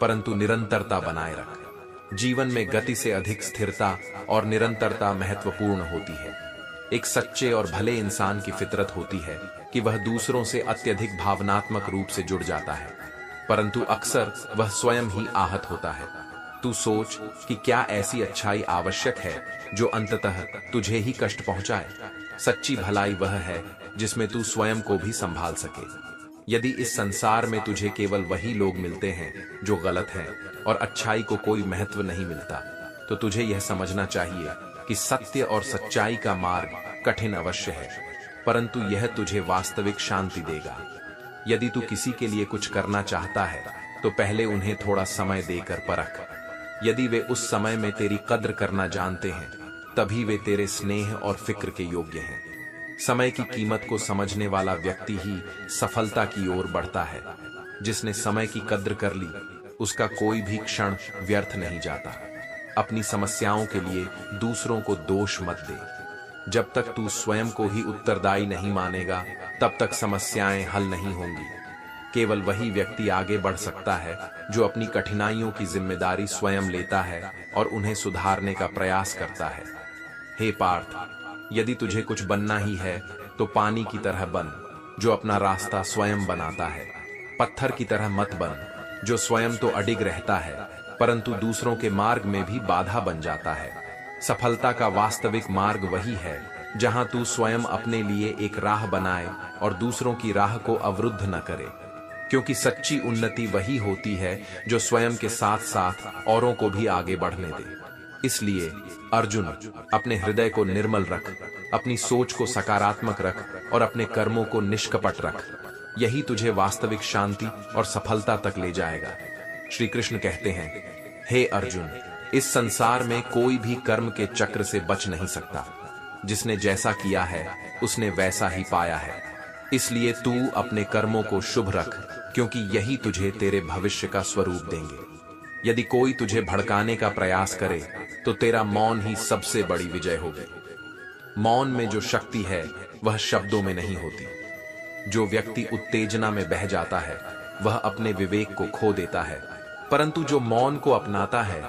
परंतु निरंतरता बनाए रख। जीवन में गति से अधिक स्थिरता और निरंतरता महत्वपूर्ण होती है। एक सच्चे और भले इंसान की फितरत होती है कि वह दूसरों से अत्यधिक भावनात्मक रूप से जुड़ जाता है, परंतु अक्सर वह स्वयं ही आहत होता है। तू सोच कि क्या ऐसी अच्छाई आवश्यक है जो अंततः तुझे ही कष्ट पहुंचाए। सच्ची भलाई वह है जिसमें तू स्वयं को भी संभाल सके। यदि इस संसार में तुझे केवल वही लोग मिलते हैं जो गलत हैं और अच्छाई को कोई महत्व नहीं मिलता, तो तुझे यह समझना चाहिए कि सत्य और सच्चाई का मार्ग कठिन अवश्य है, परंतु यह तुझे वास्तविक शांति देगा। यदि तू किसी के लिए कुछ करना चाहता है तो पहले उन्हें थोड़ा समय देकर परख। यदि वे उस समय में तेरी कद्र करना जानते हैं, तभी वे तेरे स्नेह और फिक्र के योग्य हैं। समय की कीमत को समझने वाला व्यक्ति ही सफलता की ओर बढ़ता है। जिसने समय की कद्र कर ली, उसका कोई भी क्षण व्यर्थ नहीं जाता। अपनी समस्याओं के लिए दूसरों को दोष मत दे। जब तक तू स्वयं को ही उत्तरदायी नहीं मानेगा, तब तक समस्याएं हल नहीं होंगी। केवल वही व्यक्ति आगे बढ़ सकता है जो अपनी कठिनाइयों की जिम्मेदारी स्वयं लेता है और उन्हें सुधारने का प्रयास करता है। हे पार्थ, यदि तुझे कुछ बनना ही है तो पानी की तरह बन, जो अपना रास्ता स्वयं बनाता है। पत्थर की तरह मत बन, जो स्वयं तो अडिग रहता है परंतु दूसरों के मार्ग में भी बाधा बन जाता है। सफलता का वास्तविक मार्ग वही है जहां तू स्वयं अपने लिए एक राह बनाए और दूसरों की राह को अवरुद्ध न करे, क्योंकि सच्ची उन्नति वही होती है जो स्वयं के साथ साथ औरों को भी आगे बढ़ने दे। इसलिए अर्जुन, अपने हृदय को निर्मल रख, अपनी सोच को सकारात्मक रख और अपने कर्मों को निष्कपट रख। यही तुझे वास्तविक शांति और सफलता तक ले जाएगा। श्री कृष्ण कहते हैं, हे अर्जुन, इस संसार में कोई भी कर्म के चक्र से बच नहीं सकता। जिसने जैसा किया है उसने वैसा ही पाया है। इसलिए तू अपने कर्मों को शुभ रख, क्योंकि यही तुझे तेरे भविष्य का स्वरूप देंगे। यदि कोई तुझे भड़काने का प्रयास करे तो तेरा मौन ही सबसे बड़ी विजय होगी। मौन में जो शक्ति है वह शब्दों में नहीं होती। जो व्यक्ति उत्तेजना में बह जाता है वह अपने विवेक को खो देता है, परंतु जो मौन को अपनाता है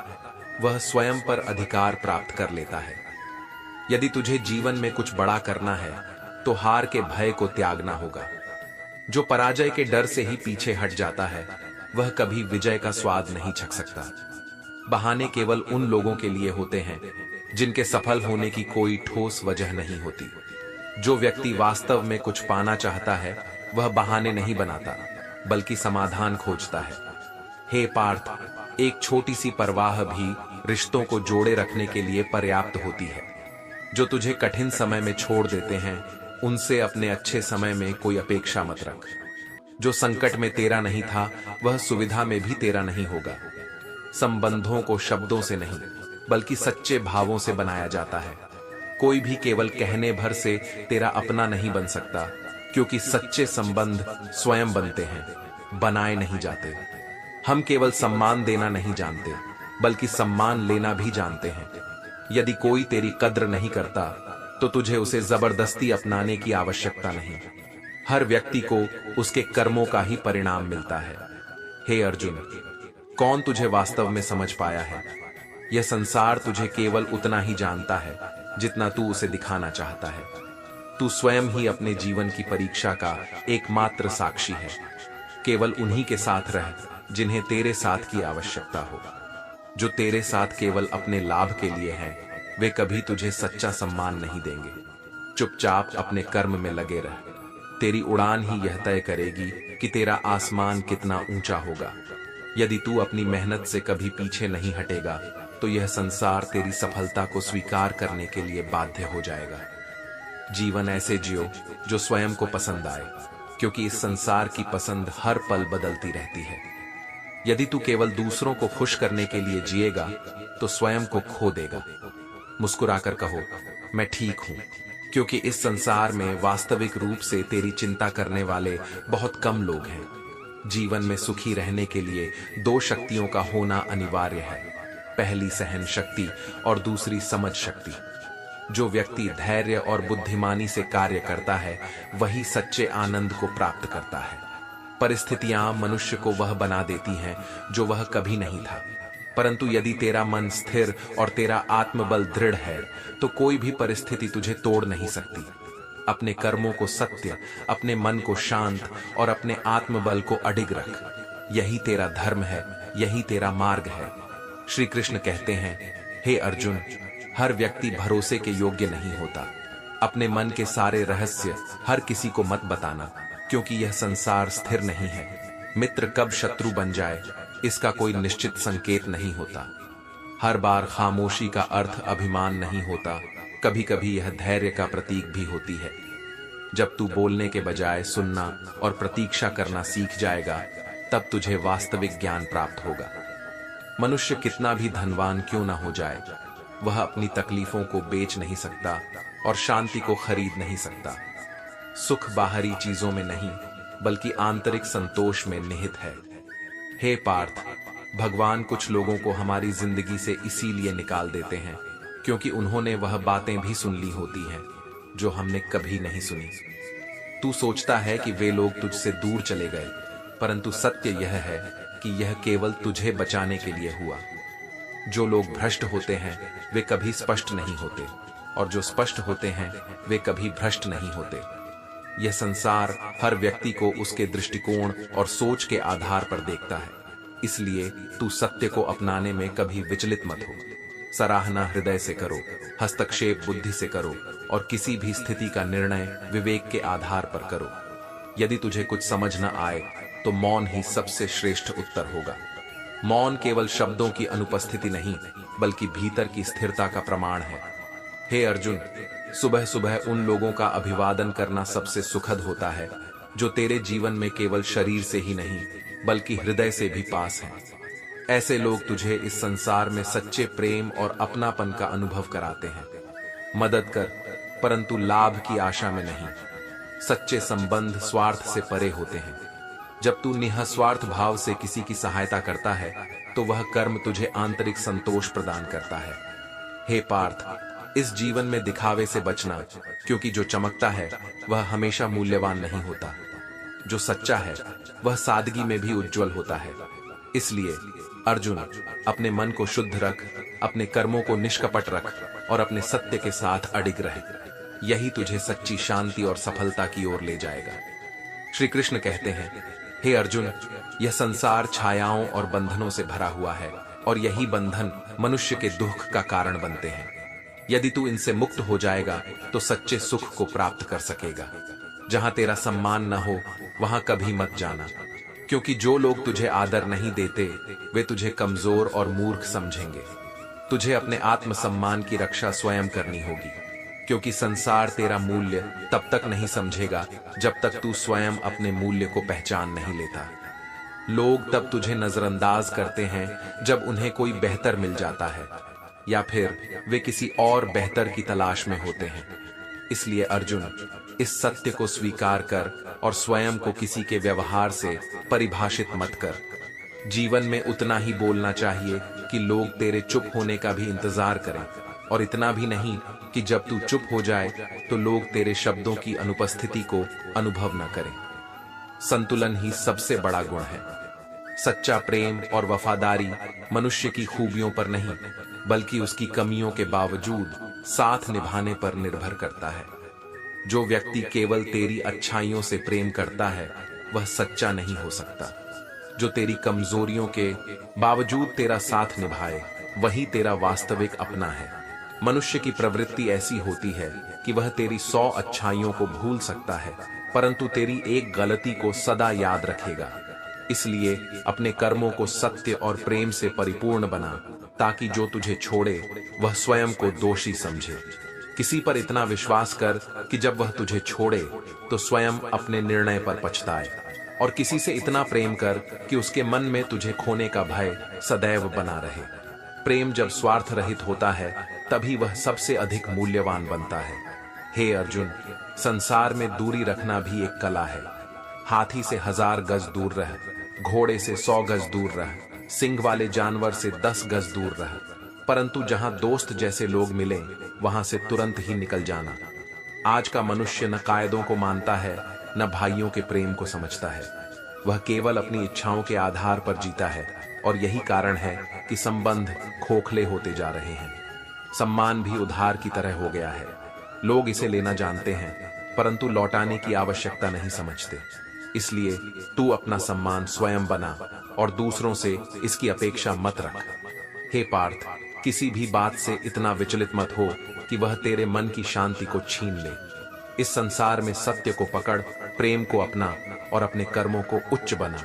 वह स्वयं पर अधिकार प्राप्त कर लेता है। यदि तुझे जीवन में कुछ बड़ा करना है तो हार के भय को त्यागना होगा। जो पराजय के डर से ही पीछे हट जाता है वह कभी विजय का स्वाद नहीं चख सकता। बहाने केवल उन लोगों के लिए होते हैं जिनके सफल होने की कोई ठोस वजह नहीं होती। जो व्यक्ति वास्तव में कुछ पाना चाहता है वह बहाने नहीं बनाता, बल्कि समाधान खोजता है। हे पार्थ, एक छोटी सी परवाह भी रिश्तों को जोड़े रखने के लिए पर्याप्त होती है। जो तुझे कठिन समय में छोड़ देते हैं उनसे अपने अच्छे समय में कोई अपेक्षा मत रख। जो संकट में तेरा नहीं था वह सुविधा में भी तेरा नहीं होगा। संबंधों को शब्दों से नहीं बल्कि सच्चे भावों से बनाया जाता है। कोई भी केवल कहने भर से तेरा अपना नहीं बन सकता, क्योंकि सच्चे संबंध स्वयं बनते हैं, बनाए नहीं जाते। हम केवल सम्मान देना नहीं जानते बल्कि सम्मान लेना भी जानते हैं। यदि कोई तेरी कद्र नहीं करता तो तुझे उसे जबरदस्ती अपनाने की आवश्यकता नहीं। हर व्यक्ति को उसके कर्मों का ही परिणाम मिलता है। हे अर्जुन, कौन तुझे वास्तव में समझ पाया है? यह संसार तुझे केवल उतना ही जानता है जितना तू उसे दिखाना चाहता है। तू स्वयं ही अपने जीवन की परीक्षा का एकमात्र साक्षी है। केवल उन्हीं के साथ रह जिन्हें तेरे साथ की आवश्यकता हो। जो तेरे साथ केवल अपने लाभ के लिए हैं, वे कभी तुझे सच्चा सम्मान नहीं देंगे। चुपचाप अपने कर्म में लगे रह। तेरी उड़ान ही यह तय करेगी कि तेरा आसमान कितना ऊंचा होगा। यदि तू अपनी मेहनत से कभी पीछे नहीं हटेगा तो यह संसार तेरी सफलता को स्वीकार करने के लिए बाध्य हो जाएगा। जीवन ऐसे जियो जो स्वयं को पसंद आए, क्योंकि इस संसार की पसंद हर पल बदलती रहती है। यदि तू केवल दूसरों को खुश करने के लिए जिएगा तो स्वयं को खो देगा। मुस्कुराकर कहो, मैं ठीक हूं, क्योंकि इस संसार में वास्तविक रूप से तेरी चिंता करने वाले बहुत कम लोग हैं। जीवन में सुखी रहने के लिए दो शक्तियों का होना अनिवार्य है। पहली सहन शक्ति और दूसरी समझ शक्ति। जो व्यक्ति धैर्य और बुद्धिमानी से कार्य करता है वही सच्चे आनंद को प्राप्त करता है। परिस्थितियां मनुष्य को वह बना देती हैं जो वह कभी नहीं था। परंतु यदि तेरा मन स्थिर और तेरा आत्मबल दृढ़ है तो कोई भी परिस्थिति तुझे तोड़ नहीं सकती। अपने कर्मों को सत्य, अपने मन को शांत और अपने आत्मबल को अडिग रख। यही तेरा धर्म है, यही तेरा मार्ग है। श्री कृष्ण कहते हैं, हे अर्जुन, हर व्यक्ति भरोसे के योग्य नहीं होता। अपने मन के सारे रहस्य हर किसी को मत बताना, क्योंकि यह संसार स्थिर नहीं है। मित्र कब शत्रु बन जाए इसका कोई निश्चित संकेत नहीं होता। हर बार खामोशी का अर्थ अभिमान नहीं होता, कभी कभी यह धैर्य का प्रतीक भी होती है। जब तू बोलने के बजाय सुनना और प्रतीक्षा करना सीख जाएगा, तब तुझे वास्तविक ज्ञान प्राप्त होगा। मनुष्य कितना भी धनवान क्यों ना हो जाए, वह अपनी तकलीफों को बेच नहीं सकता और शांति को खरीद नहीं सकता। सुख बाहरी चीजों में नहीं, बल्कि आंतरिक संतोष में निहित है। हे पार्थ, भगवान कुछ लोगों को हमारी जिंदगी से इसीलिए निकाल देते हैं क्योंकि उन्होंने वह बातें भी सुन ली होती हैं जो हमने कभी नहीं सुनी। तू सोचता है कि वे लोग तुझसे दूर चले गए, परंतु सत्य यह है कि यह केवल तुझे बचाने के लिए हुआ। जो लोग भ्रष्ट होते हैं वे कभी स्पष्ट नहीं होते, और जो स्पष्ट होते हैं वे कभी भ्रष्ट नहीं होते। यह संसार हर व्यक्ति को उसके दृष्टिकोण और सोच के आधार पर देखता है, इसलिए तू सत्य को अपनाने में कभी विचलित मत हो। सराहना हृदय से करो, हस्तक्षेप बुद्धि से करो, और किसी भी स्थिति का निर्णय विवेक के आधार पर करो। यदि तुझे कुछ समझ न आए तो मौन ही सबसे श्रेष्ठ उत्तर होगा। मौन केवल शब्दों की अनुपस्थिति नहीं, बल्कि भीतर की स्थिरता का प्रमाण है। हे अर्जुन, सुबह सुबह उन लोगों का अभिवादन करना सबसे सुखद होता है जो तेरे जीवन में केवल शरीर से ही नहीं बल्कि हृदय से भी पास हैं। ऐसे लोग तुझे इस संसार में सच्चे प्रेम और अपनापन का अनुभव कराते हैं। मदद कर, परंतु लाभ की आशा में नहीं। सच्चे संबंध स्वार्थ से परे होते हैं। जब तू निःस्वार्थ भाव से किसी की सहायता करता है तो वह कर्म तुझे आंतरिक संतोष प्रदान करता है। हे पार्थ, इस जीवन में दिखावे से बचना, क्योंकि जो चमकता है वह हमेशा मूल्यवान नहीं होता। जो सच्चा है वह सादगी में भी उज्जवल होता है। इसलिए अर्जुन, अपने मन को शुद्ध रख, अपने कर्मों को निष्कपट रख और अपने सत्य के साथ अडिग रहे। यही तुझे सच्ची शांति और सफलता की ओर ले जाएगा। श्री कृष्ण कहते हैं, हे अर्जुन, यह संसार छायाओं और बंधनों से भरा हुआ है और यही बंधन मनुष्य के दुख का कारण बनते हैं। यदि तू इनसे मुक्त हो जाएगा तो सच्चे सुख को प्राप्त कर सकेगा। जहां तेरा सम्मान न हो वहां कभी मत जाना, क्योंकि जो लोग तुझे आदर नहीं देते वे तुझे कमजोर और मूर्ख समझेंगे। तुझे अपने आत्मसम्मान की रक्षा स्वयं करनी होगी, क्योंकि संसार तेरा मूल्य तब तक नहीं समझेगा जब तक तू स्वयं अपने मूल्य को पहचान नहीं लेता। लोग तब तुझे नजरअंदाज करते हैं जब उन्हें कोई बेहतर मिल जाता है या फिर वे किसी और बेहतर की तलाश में होते हैं। इसलिए अर्जुन, इस सत्य को स्वीकार कर और स्वयं को किसी के व्यवहार से परिभाषित मत कर। जीवन में उतना ही बोलना चाहिए कि लोग तेरे चुप होने का भी इंतजार करें, और इतना भी नहीं कि जब तू चुप हो जाए तो लोग तेरे शब्दों की अनुपस्थिति को अनुभव न करें। संतुलन ही सबसे बड़ा गुण है। सच्चा प्रेम और वफादारी मनुष्य की खूबियों पर नहीं, बल्कि उसकी कमियों के बावजूद साथ निभाने पर निर्भर करता है। जो व्यक्ति केवल तेरी अच्छाइयों से प्रेम करता है वह सच्चा नहीं हो सकता। जो तेरी कमजोरियों के बावजूद तेरा साथ निभाए वही तेरा वास्तविक अपना है। मनुष्य की प्रवृत्ति ऐसी होती है कि वह तेरी 100 अच्छाइयों को भूल सकता है, परंतु तेरी एक गलती को सदा याद रखेगा। इसलिए अपने कर्मों को सत्य और प्रेम से परिपूर्ण बना, ताकि जो तुझे छोड़े वह स्वयं को दोषी समझे। किसी पर इतना विश्वास कर कि जब वह तुझे छोड़े तो स्वयं अपने निर्णय पर पछताए, और किसी से इतना प्रेम कर कि उसके मन में तुझे खोने का भय सदैव बना रहे। प्रेम जब स्वार्थ रहित होता है तभी वह सबसे अधिक मूल्यवान बनता है। हे अर्जुन, संसार में दूरी रखना भी एक कला है। हाथी से 1000 गज दूर रह, घोड़े से 100 गज दूर रह, सिंह वाले जानवर से 10 गज दूर रह, परंतु जहां दोस्त जैसे लोग मिलें वहां से तुरंत ही निकल जाना। आज का मनुष्य न कायदों को मानता है, न भाइयों के प्रेम को समझता है। वह केवल अपनी इच्छाओं के आधार पर जीता है और यही कारण है कि संबंध खोखले होते जा रहे हैं। सम्मान भी उधार की तरह हो गया है। लोग इसे लेना जानते हैं परंतु लौटाने की आवश्यकता नहीं समझते। इसलिए तू अपना सम्मान स्वयं बना और दूसरों से इसकी अपेक्षा मत रख। हे पार्थ, किसी भी बात से इतना विचलित मत हो कि वह तेरे मन की शांति को छीन ले। इस संसार में सत्य को पकड़, प्रेम को अपना और अपने कर्मों को उच्च बना।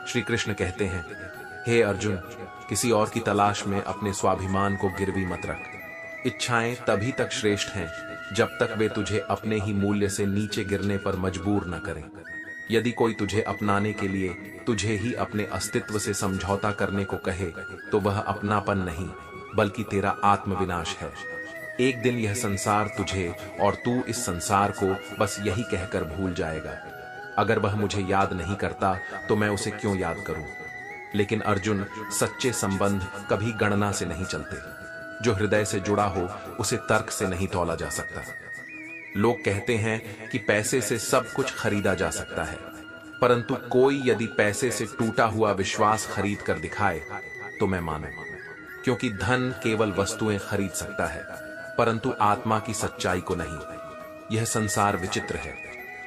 श्री कृष्ण कहते हैं, हे अर्जुन, किसी और की तलाश में अपने स्वाभिमान को गिरवी मत रख। इच्छाएं तभी तक श्रेष्ठ हैं जब तक वे तुझे अपने ही मूल्य से नीचे गिरने पर मजबूर न करें। यदि कोई तुझे अपनाने के लिए तुझे ही अपने अस्तित्व से समझौता करने को कहे तो वह अपनापन नहीं बल्कि तेरा आत्मविनाश है। एक दिन यह संसार तुझे और तू इस संसार को बस यही कहकर भूल जाएगा, अगर वह मुझे याद नहीं करता तो मैं उसे क्यों याद करूं। लेकिन अर्जुन, सच्चे संबंध कभी गणना से नहीं चलते। जो हृदय से जुड़ा हो उसे तर्क से नहीं तौला जा सकता। लोग कहते हैं कि पैसे से सब कुछ खरीदा जा सकता है, परंतु कोई यदि पैसे से टूटा हुआ विश्वास खरीद कर दिखाए तो मैं मानूं, क्योंकि धन केवल वस्तुएं खरीद सकता है परंतु आत्मा की सच्चाई को नहीं। यह संसार विचित्र है।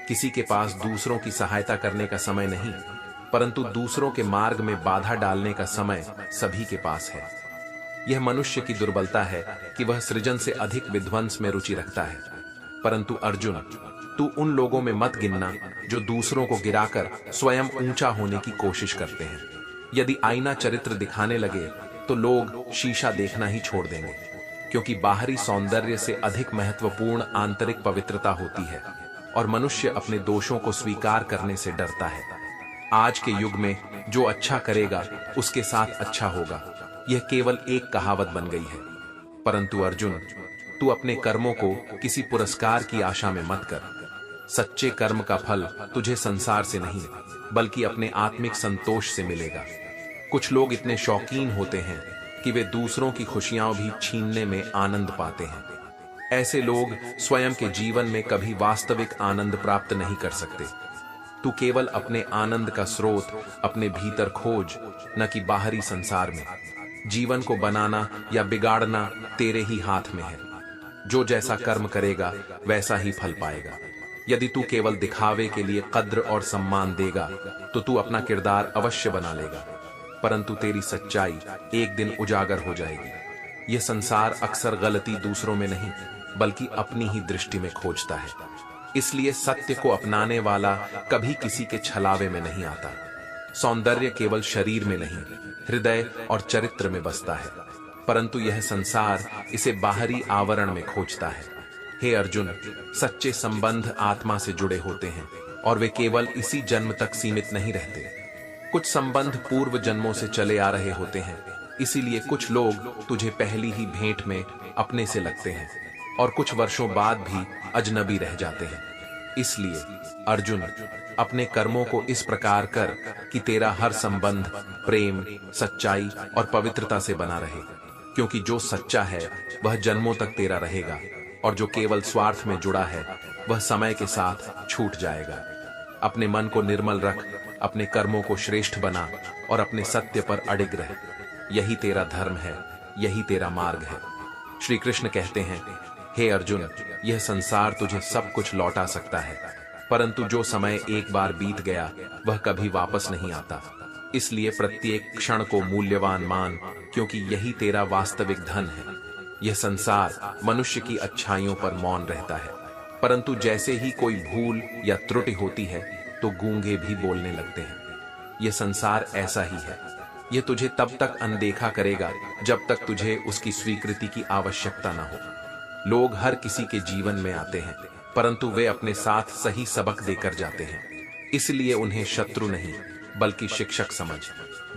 किसी के पास दूसरों की सहायता करने का समय नहीं, परंतु दूसरों के मार्ग में बाधा डालने का समय सभी के पास है। यह मनुष्य की दुर्बलता है कि वह सृजन से अधिक विध्वंस में रुचि रखता है। परंतु अर्जुन, तू उन लोगों में मत गिनना जो दूसरों को गिराकर स्वयं ऊंचा होने की कोशिश करते हैं। यदि आईना चरित्र दिखाने लगे तो लोग शीशा देखना ही छोड़ देंगे, क्योंकि बाहरी सौंदर्य से अधिक महत्वपूर्ण आंतरिक पवित्रता होती है और मनुष्य अपने दोषों को स्वीकार करने से डरता है। आज के युग में जो अच्छा करेगा उसके साथ अच्छा होगा, यह केवल एक कहावत बन गई है। परंतु अर्जुन, तू अपने कर्मों को किसी पुरस्कार की आशा में मत कर। सच्चे कर्म का फल तुझे संसार से नहीं बल्कि अपने आत्मिक संतोष से मिलेगा। कुछ लोग इतने शौकीन होते हैं कि वे दूसरों की खुशियां भी छीनने में आनंद पाते हैं। ऐसे लोग स्वयं के जीवन में कभी वास्तविक आनंद प्राप्त नहीं कर सकते। तू केवल अपने आनंद का स्रोत अपने भीतर खोज, न कि बाहरी संसार में। जीवन को बनाना या बिगाड़ना तेरे ही हाथ में है। जो जैसा कर्म करेगा वैसा ही फल पाएगा। यदि तू केवल दिखावे के लिए कद्र और सम्मान देगा तो तू अपना किरदार अवश्य बना लेगा, परंतु तेरी सच्चाई एक दिन उजागर हो जाएगी। यह संसार अक्सर गलती दूसरों में नहीं बल्कि अपनी ही दृष्टि में खोजता है। इसलिए सत्य को अपनाने वाला कभी किसी के छलावे में नहीं आता। सौंदर्य केवल शरीर में नहीं, हृदय और चरित्र में बसता है, परंतु यह संसार इसे बाहरी आवरण में खोजता है। हे अर्जुन, सच्चे संबंध आत्मा से जुड़े होते हैं और वे केवल इसी जन्म तक सीमित नहीं रहते। कुछ संबंध पूर्व जन्मों से चले आ रहे होते हैं, इसीलिए कुछ लोग तुझे पहली ही भेंट में अपने से लगते हैं और कुछ वर्षों बाद भी अजनबी रह जाते हैं। इसलिए अर्जुन, अपने कर्मों को इस प्रकार कर कि तेरा हर संबंध प्रेम, सच्चाई और पवित्रता से बना रहे, क्योंकि जो सच्चा है वह जन्मों तक तेरा रहेगा और जो केवल स्वार्थ में जुड़ा है वह समय के साथ छूट जाएगा। अपने मन को निर्मल रख, अपने कर्मों को श्रेष्ठ बना और अपने सत्य पर अडिग रह। यही तेरा धर्म है, यही तेरा मार्ग है। श्री कृष्ण कहते हैं, हे अर्जुन, यह संसार तुझे सब कुछ लौटा सकता है, परंतु जो समय एक बार बीत गया वह कभी वापस नहीं आता। इसलिए प्रत्येक क्षण को मूल्यवान मान, क्योंकि यही तेरा वास्तविक धन है। यह संसार मनुष्य की अच्छाइयों पर मौन रहता है, परंतु जैसे ही कोई भूल या त्रुटि होती है तो गूंगे भी बोलने लगते हैं। यह संसार ऐसा ही है। यह तुझे तब तक अनदेखा करेगा जब तक तुझे उसकी स्वीकृति की आवश्यकता न हो। लोग हर किसी के जीवन में आते हैं, परंतु वे अपने साथ सही सबक देकर जाते हैं। इसलिए उन्हें शत्रु नहीं बल्कि शिक्षक समझ।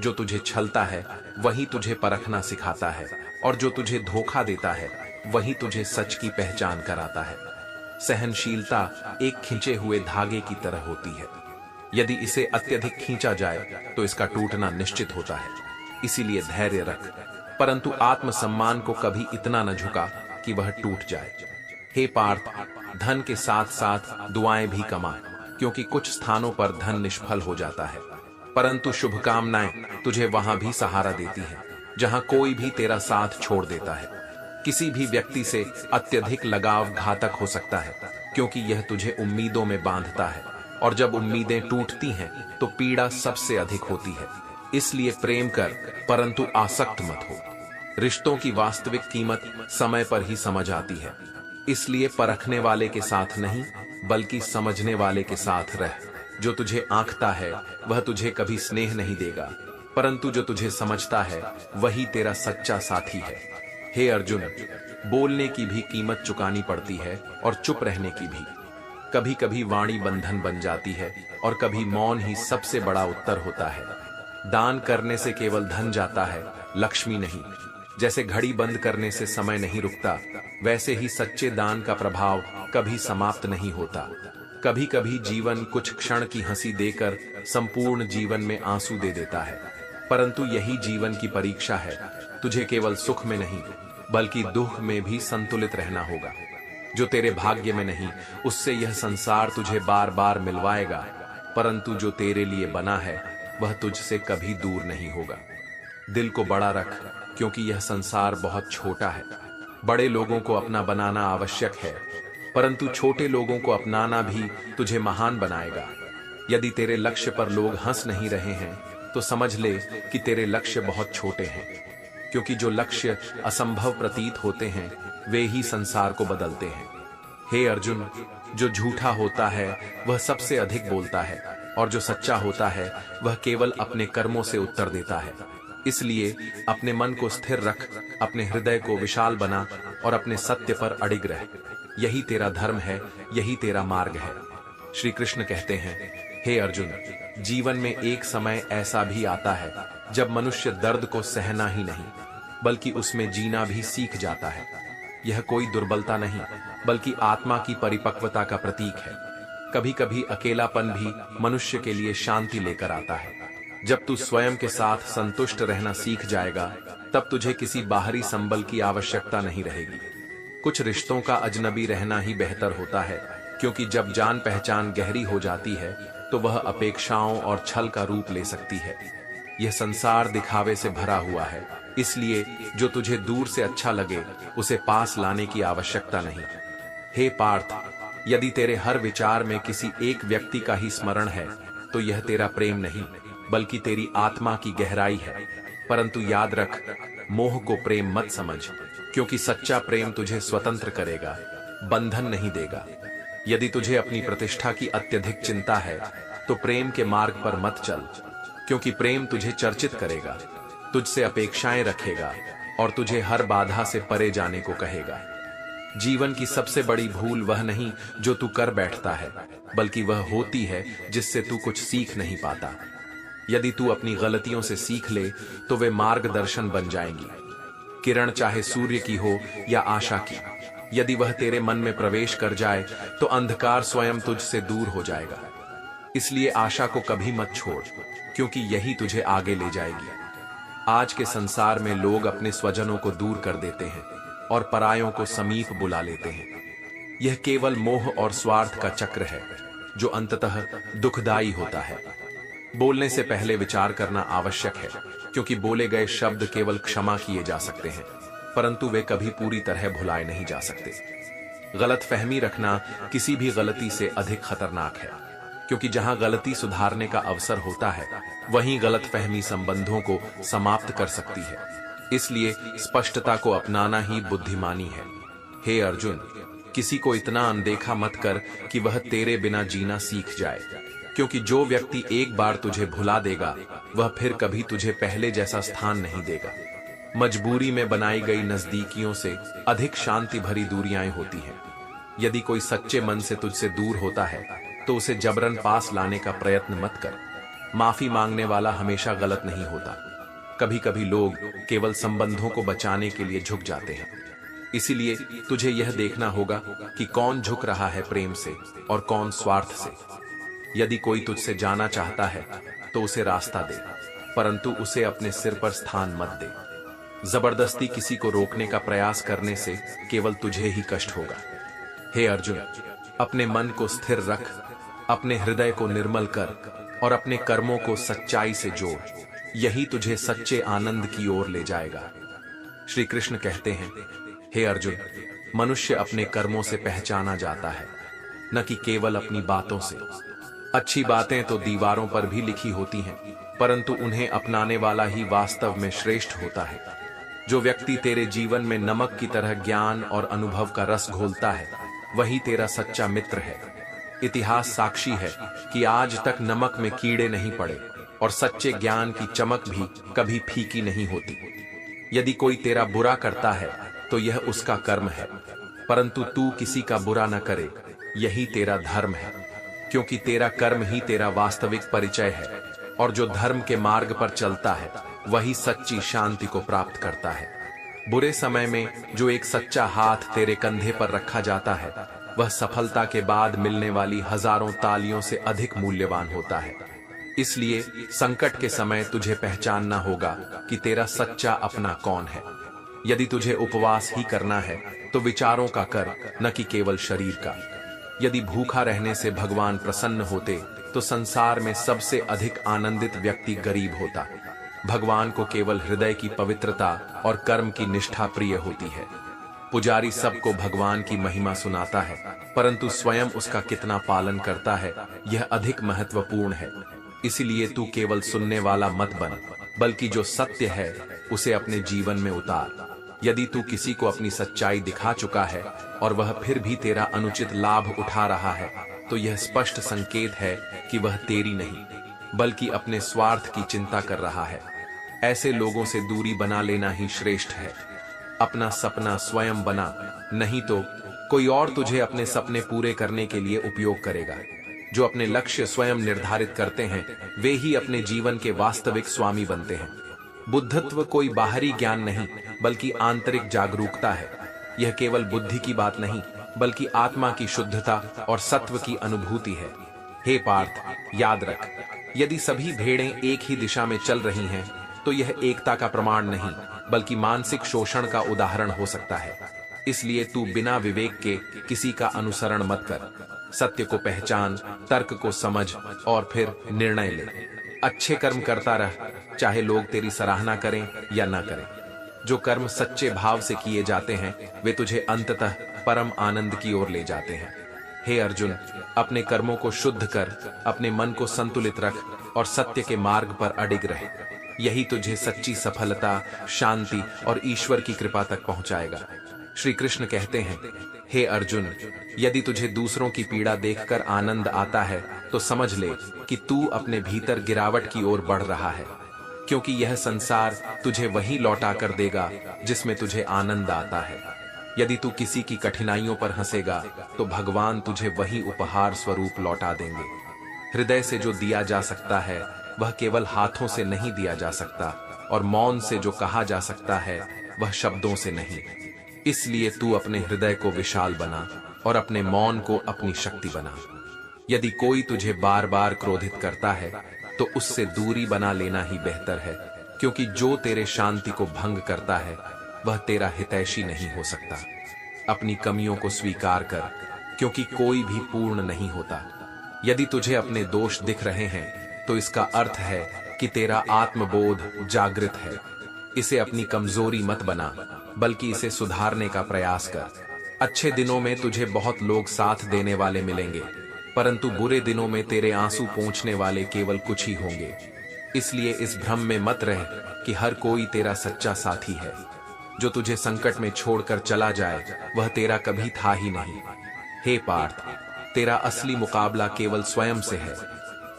जो तुझे छलता है वही तुझे परखना सिखाता है, और जो तुझे धोखा देता है वही तुझे सच की पहचान कराता है। सहनशीलता एक खिंचे हुए धागे की तरह होती है। यदि इसे अत्यधिक खींचा जाए तो इसका टूटना निश्चित होता है। इसीलिए धैर्य रख, परंतु आत्मसम्मान को कभी इतना न झुका कि वह टूट जाए। हे पार्थ, धन के साथ साथ दुआएं भी कमा, क्योंकि कुछ स्थानों पर धन निष्फल हो जाता है, परंतु शुभकामनाएं तुझे वहां भी सहारा देती हैं, जहां कोई भी तेरा साथ छोड़ देता है। किसी भी व्यक्ति से अत्यधिक लगाव घातक हो सकता है, क्योंकि यह तुझे उम्मीदों में बांधता है, और जब उम्मीदें टूटती हैं तो पीड़ा सबसे अधिक होती है। इसलिए प्रेम कर, परंतु आसक्त मत हो। रिश्तों की वास्तविक कीमत समय पर ही समझ आती है, इसलिए परखने वाले के साथ नहीं बल्कि समझने वाले के साथ रह। जो तुझे आंकता है वह तुझे कभी स्नेह नहीं देगा, परंतु जो तुझे समझता है वही तेरा सच्चा साथी है। हे अर्जुन, बोलने की भी कीमत चुकानी पड़ती है और चुप रहने की भी। कभी कभी वाणी बंधन बन जाती है और कभी मौन ही सबसे बड़ा उत्तर होता है। दान करने से केवल धन जाता है, लक्ष्मी नहीं। जैसे घड़ी बंद करने से समय नहीं रुकता, वैसे ही सच्चे दान का प्रभाव कभी समाप्त नहीं होता। कभी कभी जीवन कुछ क्षण की हंसी देकर संपूर्ण जीवन में आंसू दे देता है, परंतु यही जीवन की परीक्षा है। तुझे केवल सुख में नहीं बल्कि दुख में भी संतुलित रहना होगा। जो तेरे भाग्य में नहीं उससे यह संसार तुझे बार बार मिलवाएगा, परंतु जो तेरे लिए बना है वह तुझसे कभी दूर नहीं होगा। दिल को बड़ा रख, क्योंकि यह संसार बहुत छोटा है। बड़े लोगों को अपना बनाना आवश्यक है, परंतु छोटे लोगों को अपनाना भी तुझे महान बनाएगा। यदि तेरे लक्ष्य पर लोग हंस नहीं रहे हैं तो समझ ले कि तेरे लक्ष्य बहुत छोटे हैं, क्योंकि जो लक्ष्य असंभव प्रतीत होते हैं वे ही संसार को बदलते हैं। हे अर्जुन, जो झूठा होता है वह सबसे अधिक बोलता है, और जो सच्चा होता है वह केवल अपने कर्मों से उत्तर देता है। इसलिए अपने मन को स्थिर रख, अपने हृदय को विशाल बना और अपने सत्य पर अडिग रह। यही तेरा धर्म है, यही तेरा मार्ग है। श्री कृष्ण कहते हैं, हे अर्जुन, जीवन में एक समय ऐसा भी आता है जब मनुष्य दर्द को सहना ही नहीं बल्कि उसमें जीना भी सीख जाता है। यह कोई दुर्बलता नहीं बल्कि आत्मा की परिपक्वता का प्रतीक है। कभी कभी अकेलापन भी मनुष्य के लिए शांति लेकर आता है। जब तू स्वयं के साथ संतुष्ट रहना सीख जाएगा तब तुझे किसी बाहरी संबल की आवश्यकता नहीं रहेगी। कुछ रिश्तों का अजनबी रहना ही बेहतर होता है, क्योंकि जब जान पहचान गहरी हो जाती है तो वह अपेक्षाओं और छल का रूप ले सकती है। यह संसार दिखावे से भरा हुआ है, इसलिए जो तुझे दूर से अच्छा लगे उसे पास लाने की आवश्यकता नहीं। हे पार्थ, यदि तेरे हर विचार में किसी एक व्यक्ति का ही स्मरण है तो यह तेरा प्रेम नहीं बल्कि तेरी आत्मा की गहराई है। परंतु याद रख, मोह को प्रेम मत समझ, क्योंकि सच्चा प्रेम तुझे स्वतंत्र करेगा, बंधन नहीं देगा। यदि तुझे अपनी प्रतिष्ठा की अत्यधिक चिंता है तो प्रेम के मार्ग पर मत चल, क्योंकि प्रेम तुझे चर्चित करेगा, तुझसे अपेक्षाएं रखेगा और तुझे हर बाधा से परे जाने को कहेगा। जीवन की सबसे बड़ी भूल वह नहीं जो तू कर बैठता है, बल्कि वह होती है जिससे तू कुछ सीख नहीं पाता। यदि तू अपनी गलतियों से सीख ले तो वे मार्गदर्शन बन जाएंगी। किरण चाहे सूर्य की हो या आशा की, यदि वह तेरे मन में प्रवेश कर जाए तो अंधकार स्वयं तुझसे दूर हो जाएगा। इसलिए आशा को कभी मत छोड़, क्योंकि यही तुझे आगे ले जाएगी। आज के संसार में लोग अपने स्वजनों को दूर कर देते हैं और परायों को समीप बुला लेते हैं। यह केवल मोह और स्वार्थ का चक्र है जो अंततः दुखदाई होता है। बोलने से पहले विचार करना आवश्यक है, क्योंकि बोले गए शब्द केवल क्षमा किए जा सकते हैं, परंतु वे कभी पूरी तरह भुलाए नहीं जा सकते। गलतफहमी रखना किसी भी गलती से अधिक खतरनाक है, क्योंकि जहां गलती सुधारने का अवसर होता है वहीं गलतफहमी संबंधों को समाप्त कर सकती है। इसलिए स्पष्टता को अपनाना ही बुद्धिमानी है। हे अर्जुन, किसी को इतना अनदेखा मत कर कि वह तेरे बिना जीना सीख जाए, क्योंकि जो व्यक्ति एक बार तुझे भुला देगा वह फिर कभी तुझे पहले जैसा स्थान नहीं देगा। मजबूरी में बनाई गई नजदीकियों से अधिक शांति भरी दूरियां होती हैं। यदि कोई सच्चे मन से तुझसे दूर होता है तो उसे जबरन पास लाने का प्रयत्न मत कर। माफी मांगने वाला हमेशा गलत नहीं होता। कभी कभी लोग केवल संबंधों को बचाने के लिए झुक जाते हैं। इसीलिए तुझे यह देखना होगा कि कौन झुक रहा है प्रेम से और कौन स्वार्थ से। यदि कोई तुझसे जाना चाहता है तो उसे रास्ता दे, परंतु उसे अपने सिर पर स्थान मत दे। जबरदस्ती किसी को रोकने का प्रयास करने से केवल तुझे ही कष्ट होगा। हे अर्जुन, अपने मन को स्थिर रख, अपने हृदय को निर्मल कर और अपने कर्मों को सच्चाई से जोड़, यही तुझे सच्चे आनंद की ओर ले जाएगा। श्री कृष्ण कहते हैं, हे अर्जुन, मनुष्य अपने कर्मों से पहचाना जाता है, न कि केवल अपनी बातों से। अच्छी बातें तो दीवारों पर भी लिखी होती हैं, परंतु उन्हें अपनाने वाला ही वास्तव में श्रेष्ठ होता है। जो व्यक्ति तेरे जीवन में नमक की तरह ज्ञान और अनुभव का रस घोलता है, वही तेरा सच्चा मित्र है। इतिहास साक्षी है कि आज तक नमक में कीड़े नहीं पड़े और सच्चे ज्ञान की चमक भी कभी फीकी नहीं होती। यदि कोई तेरा बुरा करता है तो यह उसका कर्म है, परंतु तू किसी का बुरा न करे, यही तेरा धर्म है, क्योंकि तेरा कर्म ही तेरा वास्तविक परिचय है। और जो धर्म के मार्ग पर चलता है वही सच्ची शांति को प्राप्त करता है। बुरे समय में जो एक सच्चा हाथ तेरे कंधे पर रखा जाता है, वह सफलता के बाद मिलने वाली हजारों तालियों से अधिक मूल्यवान होता है। इसलिए संकट के समय तुझे पहचानना होगा कि तेरा सच्चा अपना कौन है। यदि तुझे उपवास ही करना है तो विचारों का कर, न कि केवल शरीर का। यदि भूखा रहने से भगवान प्रसन्न होते तो संसार में सबसे अधिक आनंदित व्यक्ति गरीब होता। भगवान को केवल हृदय की पवित्रता और कर्म की निष्ठा प्रिय होती है। पुजारी सबको भगवान की महिमा सुनाता है, परंतु स्वयं उसका कितना पालन करता है, यह अधिक महत्वपूर्ण है। इसलिए तू केवल सुनने वाला मत बन, बल्कि जो सत्य है उसे अपने जीवन में उतार। यदि तू किसी को अपनी सच्चाई दिखा चुका है और वह फिर भी तेरा अनुचित लाभ उठा रहा है, तो यह स्पष्ट संकेत है कि वह तेरी नहीं, बल्कि अपने स्वार्थ की चिंता कर रहा है। ऐसे लोगों से दूरी बना लेना ही श्रेष्ठ है। अपना सपना स्वयं बना, नहीं तो कोई और तुझे अपने सपने पूरे करने के लिए उपयोग करेगा। जो अपने लक्ष्य स्वयं निर्धारित करते हैं, वे ही अपने जीवन के वास्तविक स्वामी बनते हैं। बुद्धत्व कोई बाहरी ज्ञान नहीं, बल्कि आंतरिक जागरूकता है। यह केवल बुद्धि की बात नहीं, बल्कि आत्मा की शुद्धता और सत्व की अनुभूति है। हे पार्थ, याद रख, यदि सभी भेड़ें एक ही दिशा में चल रही हैं, तो यह एकता का प्रमाण नहीं, बल्कि मानसिक शोषण का उदाहरण हो सकता है। इसलिए तू बिना विवेक के किसी का अनुसरण मत कर। सत्य को पहचान, तर्क को समझ और फिर निर्णय ले। अच्छे कर्म करता रह, चाहे लोग तेरी सराहना करें या न करें। जो कर्म सच्चे भाव से किए जाते हैं, वे तुझे अंततः परम आनंद की ओर ले जाते हैं। हे अर्जुन, अपने कर्मों को शुद्ध कर, अपने मन को संतुलित रख और सत्य के मार्ग पर अडिग रहे। यही तुझे सच्ची सफलता, शांति और ईश्वर की कृपा तक पहुंचाएगा। श्री कृष्ण कहते हैं, हे अर्जुन, यदि तुझे दूसरों की पीड़ा देखकर आनंद आता है, तो समझ ले कि तू अपने भीतर गिरावट की ओर बढ़ रहा है, क्योंकि यह संसार तुझे वही लौटा कर देगा जिसमें तुझे आनंद आता है। यदि तू किसी की कठिनाइयों पर हंसेगा, तो भगवान तुझे वही उपहार स्वरूप लौटा देंगे। हृदय से जो दिया जा सकता है, वह केवल हाथों से नहीं दिया जा सकता, और मौन से जो कहा जा सकता है, वह शब्दों से नहीं। इसलिए तू अपने हृदय को विशाल बना और अपने मौन को अपनी शक्ति बना। यदि कोई तुझे बार बार क्रोधित करता है, तो उससे दूरी बना लेना ही बेहतर है, क्योंकि जो तेरे शांति को भंग करता है, वह तेरा हितैषी नहीं हो सकता। अपनी कमियों को स्वीकार कर, क्योंकि कोई भी पूर्ण नहीं होता। यदि तुझे अपने दोष दिख रहे हैं, तो इसका अर्थ है कि तेरा आत्मबोध जागृत है। इसे अपनी कमजोरी मत बना, बल्कि इसे सुधारने का प्रयास कर। अच्छे दिनों में तुझे बहुत लोग साथ देने वाले मिलेंगे, परंतु बुरे दिनों में तेरे आंसू पोंछने वाले केवल कुछ ही होंगे। इसलिए इस भ्रम में मत रह कि हर कोई तेरा सच्चा साथी है। जो तुझे संकट में छोड़कर चला जाए, वह तेरा कभी था ही नहीं। हे पार्थ, तेरा असली मुकाबला केवल स्वयं से है।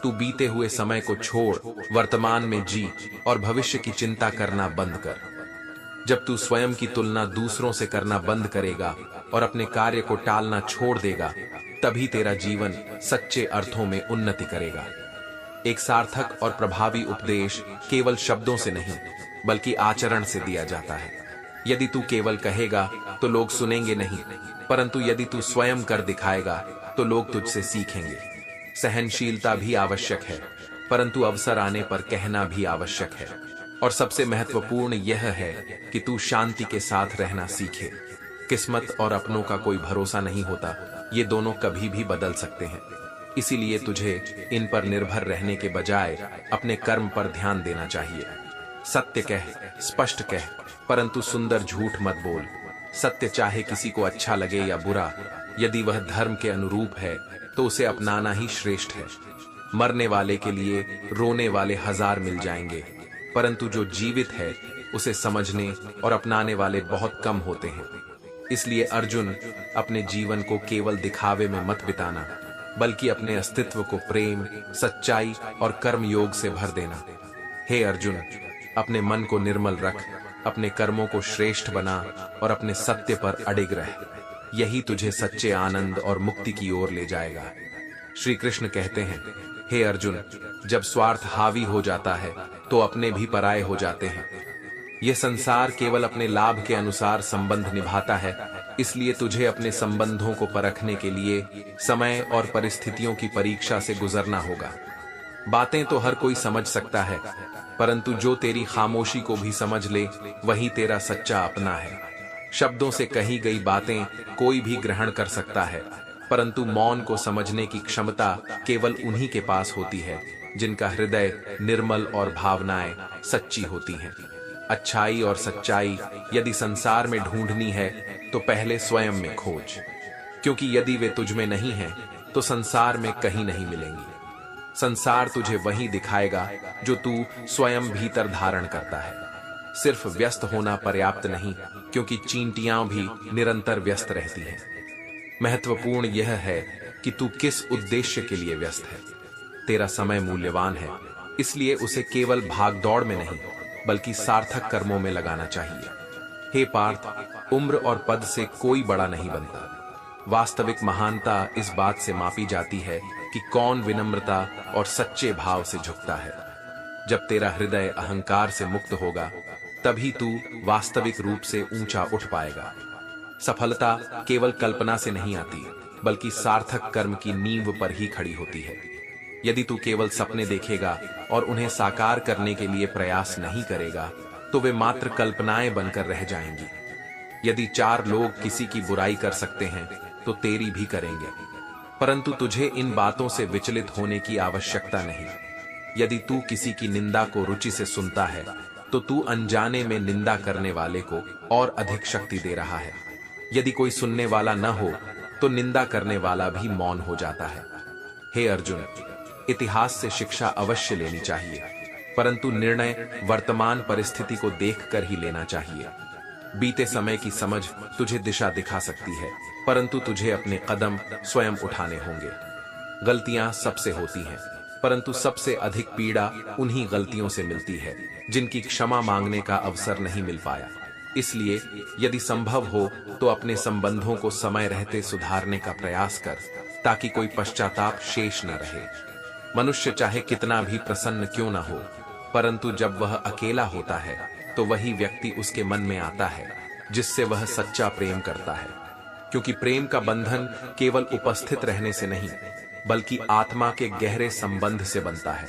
तू बीते हुए समय को छोड़, वर्तमान में जी और भविष्य की चिंता करना बंद कर। जब तू स्वयं की तुलना दूसरों से करना बंद करेगा और अपने कार्य को टालना छोड़ देगा, तभी तेरा जीवन सच्चे अर्थों में उन्नति करेगा। एक सार्थक और प्रभावी उपदेश केवल शब्दों से नहीं, बल्कि आचरण से दिया जाता है। यदि तू केवल कहेगा तो लोग सुनेंगे नहीं, परंतु यदि तू स्वयं कर दिखाएगा तो लोग तुझसे सीखेंगे। सहनशीलता भी आवश्यक है, परंतु अवसर आने पर कहना भी आवश्यक है। और सबसे महत्वपूर्ण यह है कि तू शांति के साथ रहना सीखे। किस्मत और अपनों का कोई भरोसा नहीं होता, ये दोनों कभी भी बदल सकते हैं। इसीलिए तुझे इन पर निर्भर रहने के बजाय अपने कर्म पर ध्यान देना चाहिए। सत्य कह, स्पष्ट कह, परंतु सुंदर झूठ मत बोल। सत्य चाहे किसी को अच्छा लगे या बुरा, यदि वह धर्म के अनुरूप है तो उसे अपनाना ही श्रेष्ठ है। मरने वाले के लिए रोने वाले 1000 मिल जाएंगे, परंतु जो जीवित है उसे समझने और अपनाने वाले बहुत कम होते हैं। इसलिए अर्जुन, अपने जीवन को केवल दिखावे में मत बिताना, बल्कि अपने अस्तित्व को प्रेम, सच्चाई और कर्म योग से भर देना। हे अर्जुन, अपने मन को निर्मल रख, अपने कर्मों को श्रेष्ठ बना और अपने सत्य पर अडिग रह। यही तुझे सच्चे आनंद और मुक्ति की ओर ले जाएगा। श्री कृष्ण कहते हैं, हे अर्जुन, जब स्वार्थ हावी हो जाता है तो अपने भी पराये हो जाते हैं। यह संसार केवल अपने लाभ के अनुसार संबंध निभाता है, इसलिए तुझे अपने संबंधों को परखने के लिए समय और परिस्थितियों की परीक्षा से गुजरना होगा। बातें तो हर कोई समझ सकता है, परंतु जो तेरी खामोशी को भी समझ ले वही तेरा सच्चा अपना है। शब्दों से कही गई बातें कोई भी ग्रहण कर सकता है, परंतु मौन को समझने की क्षमता केवल उन्हीं के पास होती है जिनका हृदय निर्मल और भावनाएं सच्ची होती हैं। अच्छाई और सच्चाई यदि संसार में ढूंढनी है तो पहले स्वयं में खोज, क्योंकि यदि वे तुझ में नहीं हैं तो संसार में कहीं नहीं मिलेंगी। संसार तुझे वही दिखाएगा जो तू स्वयं भीतर धारण करता है। सिर्फ व्यस्त होना पर्याप्त नहीं, क्योंकि चींटियां भी निरंतर व्यस्त रहती हैं। महत्वपूर्ण यह है कि तू किस उद्देश्य के लिए व्यस्त है। तेरा समय मूल्यवान है, इसलिए उसे केवल भागदौड़ में नहीं बल्कि सार्थक कर्मों में लगाना चाहिए। हे पार्थ, उम्र और पद से कोई बड़ा नहीं बनता। वास्तविक महानता इस बात से मापी जाती है कि कौन विनम्रता और सच्चे भाव से झुकता है। जब तेरा हृदय अहंकार से मुक्त होगा, तभी तू वास्तविक रूप से ऊंचा उठ पाएगा। सफलता केवल कल्पना से नहीं आती, बल्कि सार्थक कर्म की नींव पर ही खड़ी होती है। यदि तू केवल सपने देखेगा और उन्हें साकार करने के लिए प्रयास नहीं करेगा, तो वे मात्र कल्पनाएं बनकर रह जाएंगी। यदि 4 लोग किसी की बुराई कर सकते हैं, तो तेरी भी करेंगे, परंतु तुझे इन बातों से विचलित होने की आवश्यकता नहीं। यदि तू किसी की निंदा को रुचि से सुनता है, तो तू अनजाने में निंदा करने वाले को और अधिक शक्ति दे रहा है। यदि कोई सुनने वाला न हो, तो निंदा करने वाला भी मौन हो जाता है। हे अर्जुन, इतिहास से शिक्षा अवश्य लेनी चाहिए, परंतु निर्णय वर्तमान परिस्थिति को देखकर ही लेना चाहिए। बीते समय की समझ तुझे दिशा दिखा सकती है, परंतु तुझे अपने कदम स्वयं उठाने होंगे। गलतियां सबसे होती हैं, परंतु सबसे अधिक पीड़ा उन्हीं गलतियों से मिलती है जिनकी क्षमा मांगने का अवसर नहीं मिल पाया। इसलिए यदि संभव हो तो अपने संबंधों को समय रहते सुधारने का प्रयास कर, ताकि कोई पश्चाताप शेष न रहे। मनुष्य चाहे कितना भी प्रसन्न क्यों न हो, परंतु जब वह अकेला होता है तो वही व्यक्ति उसके मन में आता है जिससे वह सच्चा प्रेम करता है, क्योंकि प्रेम का बंधन केवल उपस्थित रहने से नहीं, बल्कि आत्मा के गहरे संबंध से बनता है।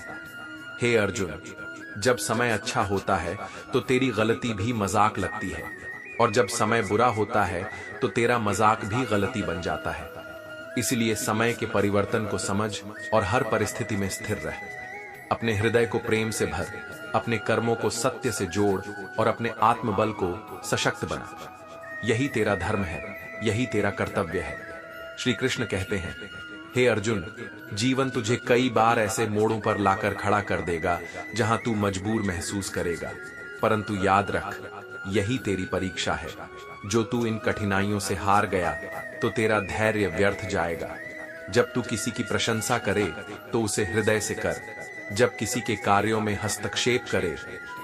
हे अर्जुन, जब समय अच्छा होता है तो तेरी गलती भी मजाक लगती है, और जब समय बुरा होता है तो तेरा मजाक भी गलती बन जाता है। इसलिए समय के परिवर्तन को समझ और हर परिस्थिति में स्थिर रह। अपने हृदय को प्रेम से भर, अपने कर्मों को सत्य से जोड़ और अपने आत्मबल को सशक्त बना। यही तेरा धर्म है, यही तेरा कर्तव्य है। श्री कृष्ण कहते हैं, हे अर्जुन, जीवन तुझे कई बार ऐसे मोड़ों पर लाकर खड़ा कर देगा जहां तू मजबूर महसूस करेगा, परंतु याद रख, यही तेरी परीक्षा है। जो तू इन कठिनाइयों से हार गया तो तेरा धैर्य व्यर्थ जाएगा। जब तू किसी की प्रशंसा करे तो उसे हृदय से कर, जब किसी के कार्यों में हस्तक्षेप करे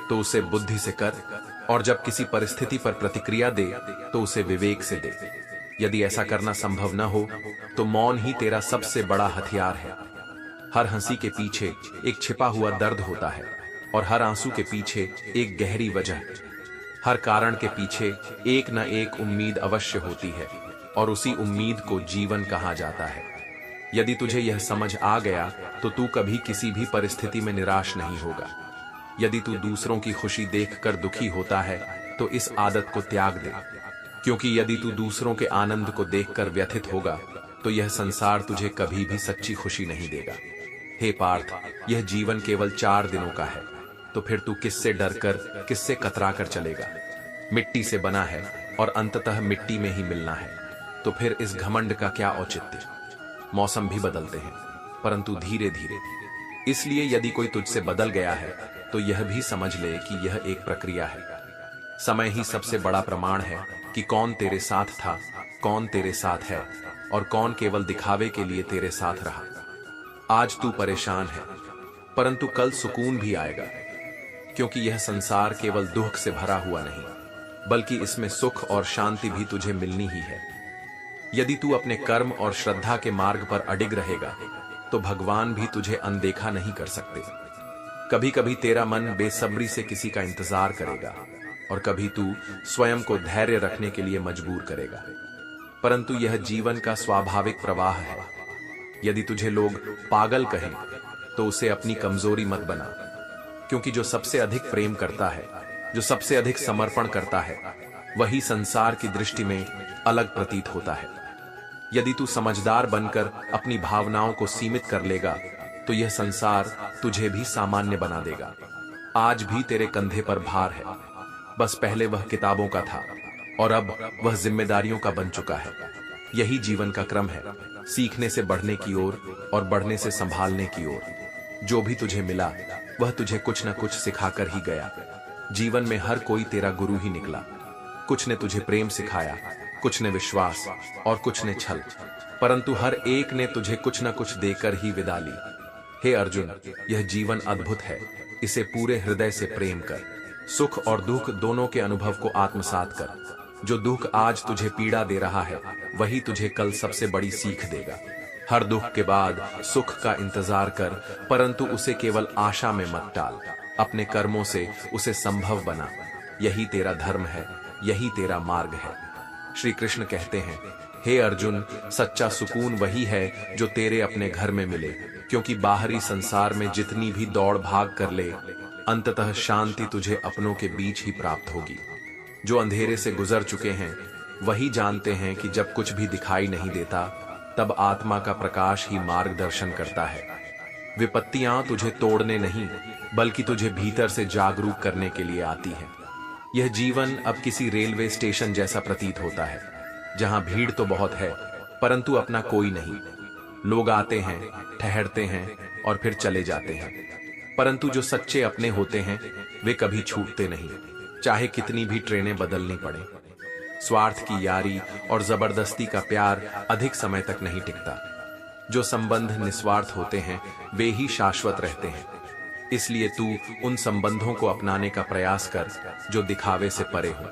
तो उसे बुद्धि से कर, और जब किसी परिस्थिति पर प्रतिक्रिया दे तो उसे विवेक से दे। यदि ऐसा करना संभव न हो तो मौन ही तेरा सबसे बड़ा हथियार है। हर हंसी के पीछे एक छिपा हुआ दर्द होता है, और हर आंसू के पीछे एक गहरी वजह। हर कारण के पीछे एक न एक उम्मीद अवश्य होती है, और उसी उम्मीद को जीवन कहा जाता है। यदि तुझे यह समझ आ गया तो तू कभी किसी भी परिस्थिति में निराश नहीं होगा। यदि तू दूसरों की खुशी देखकर दुखी होता है तो इस आदत को त्याग दे, क्योंकि यदि तू दूसरों के आनंद को देखकर व्यथित होगा तो यह संसार तुझे कभी भी सच्ची खुशी नहीं देगा। हे पार्थ, यह जीवन केवल 4 दिनों का है, तो फिर तू किससे डरकर, किससे कतराकर चलेगा? मिट्टी से बना है और अंततः मिट्टी में ही मिलना है, तो फिर इस घमंड का क्या औचित्य? मौसम भी बदलते हैं, परंतु धीरे धीरे। इसलिए यदि कोई तुझसे बदल गया है तो यह भी समझ ले कि यह एक प्रक्रिया है। समय ही सबसे बड़ा प्रमाण है कि कौन तेरे साथ था, कौन तेरे साथ है और कौन केवल दिखावे के लिए तेरे साथ रहा। आज तू परेशान है, परंतु कल सुकून भी आएगा, क्योंकि यह संसार केवल दुख से भरा हुआ नहीं, बल्कि इसमें सुख और शांति भी तुझे मिलनी ही है। यदि तू अपने कर्म और श्रद्धा के मार्ग पर अडिग रहेगा तो भगवान भी तुझे अनदेखा नहीं कर सकते। कभी कभी तेरा मन बेसब्री से किसी का इंतजार करेगा और कभी तू स्वयं को धैर्य रखने के लिए मजबूर करेगा, परंतु यह जीवन का स्वाभाविक प्रवाह है। यदि तुझे लोग पागल कहें तो उसे अपनी कमजोरी मत बना, क्योंकि जो सबसे अधिक प्रेम करता है, जो सबसे अधिक समर्पण करता है, वही संसार की दृष्टि में अलग प्रतीत होता है। यदि तू समझदार बनकर अपनी भावनाओं को सीमित कर लेगा तो यह संसार तुझे भी सामान्य बना देगा। आज भी तेरे कंधे पर भार है, बस पहले वह किताबों का था और अब वह जिम्मेदारियों का बन चुका है। यही जीवन का क्रम है, सीखने से बढ़ने की ओर और बढ़ने से संभालने की ओर। जो भी तुझे मिला वह तुझे कुछ न कुछ सिखाकर ही गया। जीवन में हर कोई तेरा गुरु ही निकला। कुछ ने तुझे प्रेम सिखाया, कुछ ने विश्वास और कुछ ने छल, परंतु हर एक ने तुझे कुछ न कुछ देकर ही विदा ली। हे अर्जुन, यह जीवन अद्भुत है, इसे पूरे हृदय से प्रेम कर। सुख और दुख दोनों के अनुभव को आत्मसात कर। जो दुख आज तुझे पीड़ा दे रहा है वही तुझे कल सबसे बड़ी सीख देगा। हर दुख के बाद सुख का इंतजार कर, परंतु उसे केवल आशा में मत टाल। अपने कर्मों से उसे संभव बना। यही तेरा धर्म है, यही तेरा मार्ग है। श्री कृष्ण कहते हैं, हे अर्जुन, सच्चा सुकून वही है जो तेरे अपने घर में मिले, क्योंकि बाहरी संसार में जितनी भी दौड़ भाग कर ले, अंततः शांति तुझे अपनों के बीच ही प्राप्त होगी। जो अंधेरे से गुजर चुके हैं वही जानते हैं कि जब कुछ भी दिखाई नहीं देता तब आत्मा का प्रकाश ही मार्गदर्शन करता है। विपत्तियां तुझे तोड़ने नहीं बल्कि तुझे भीतर से जागरूक करने के लिए आती हैं। यह जीवन अब किसी रेलवे स्टेशन जैसा प्रतीत होता है, जहां भीड़ तो बहुत है परंतु अपना कोई नहीं। लोग आते हैं, ठहरते हैं और फिर चले जाते हैं, परंतु जो सच्चे अपने होते हैं वे कभी छूटते नहीं, चाहे कितनी भी ट्रेनें बदलनी पड़े। स्वार्थ की यारी और जबरदस्ती का प्यार अधिक समय तक नहीं टिकता। जो संबंध निस्वार्थ होते हैं वे ही शाश्वत रहते हैं। इसलिए तू उन संबंधों को अपनाने का प्रयास कर जो दिखावे से परे हो।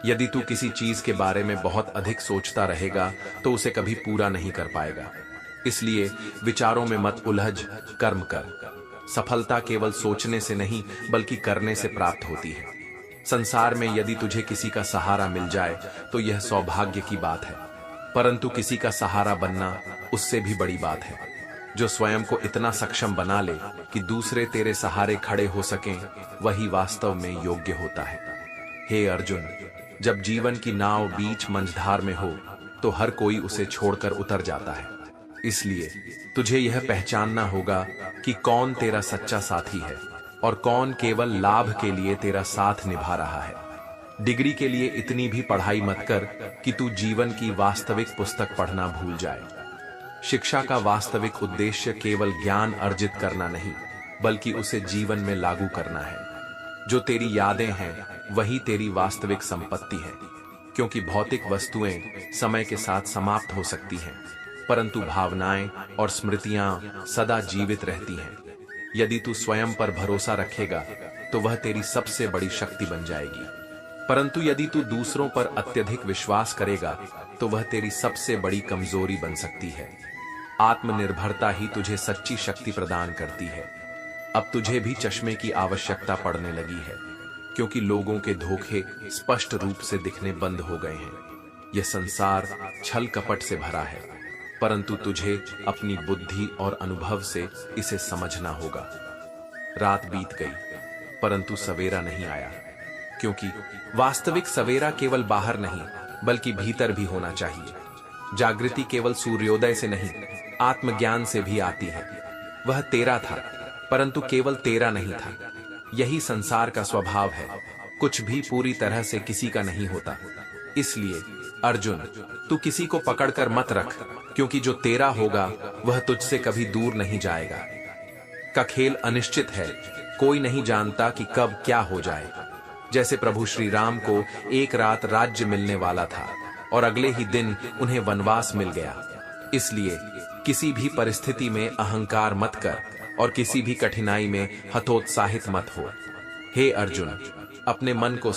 यदि तू किसी चीज के बारे में बहुत अधिक सोचता रहेगा तो उसे कभी पूरा नहीं कर पाएगा। इसलिए विचारों में मत उलझ, कर्म कर। सफलता केवल सोचने से नहीं बल्कि करने से प्राप्त होती है। संसार में यदि तुझे किसी का सहारा मिल जाए तो यह सौभाग्य की बात है, परंतु किसी का सहारा बनना उससे भी बड़ी बात है। जो स्वयं को इतना सक्षम बना ले कि दूसरे तेरे सहारे खड़े हो सकें, वही वास्तव में योग्य होता है। हे अर्जुन, जब जीवन की नाव बीच मंझधार में हो तो हर कोई उसे छोड़कर उतर जाता है। इसलिए तुझे यह पहचानना होगा कि कौन तेरा सच्चा साथी है और कौन केवल लाभ के लिए तेरा साथ निभा रहा है। डिग्री के लिए इतनी भी पढ़ाई मत कर कि तू जीवन की वास्तविक पुस्तक पढ़ना भूल जाए। शिक्षा का वास्तविक उद्देश्य केवल ज्ञान अर्जित करना नहीं बल्कि उसे जीवन में लागू करना है। जो तेरी यादें हैं वही तेरी वास्तविक संपत्ति है, क्योंकि भौतिक वस्तुएं समय के साथ समाप्त हो सकती हैं, परंतु भावनाएं और स्मृतियां सदा जीवित रहती हैं। यदि तू स्वयं पर भरोसा रखेगा तो वह तेरी सबसे बड़ी शक्ति बन जाएगी, परंतु यदि तू दूसरों पर अत्यधिक विश्वास करेगा तो वह तेरी सबसे बड़ी कमजोरी बन सकती है। आत्मनिर्भरता ही तुझे सच्ची शक्ति प्रदान करती है। अब तुझे भी चश्मे की आवश्यकता पड़ने लगी है, क्योंकि लोगों के धोखे स्पष्ट रूप से दिखने बंद हो गए हैं। यह संसार छल कपट से भरा है, परंतु तुझे अपनी बुद्धि और अनुभव से इसे समझना होगा। रात बीत गई परंतु सवेरा नहीं आया, क्योंकि वास्तविक सवेरा केवल बाहर नहीं बल्कि भीतर भी होना चाहिए। जागृति केवल सूर्योदय से नहीं, आत्मज्ञान से भी आती है। वह तेरा था, परंतु केवल तेरा नहीं था। यही संसार का स्वभाव है, कुछ भी पूरी तरह से किसी का नहीं होता। इसलिए अर्जुन, तू किसी को पकड़कर मत रख, क्योंकि जो तेरा होगा वह तुझसे कभी दूर नहीं जाएगा। का खेल अनिश्चित है, कोई नहीं जानता कि कब क्या हो जाए। जैसे प्रभु श्री राम को एक रात राज्य मिलने वाला था और अगले ही दिन उन्हें वनवास मिल गया। इसलिए किसी भी परिस्थिति में अहंकार मत कर और किसी भी कठिनाई में हतोत्साहित मत हो। हे अर्जुन, अपने मन को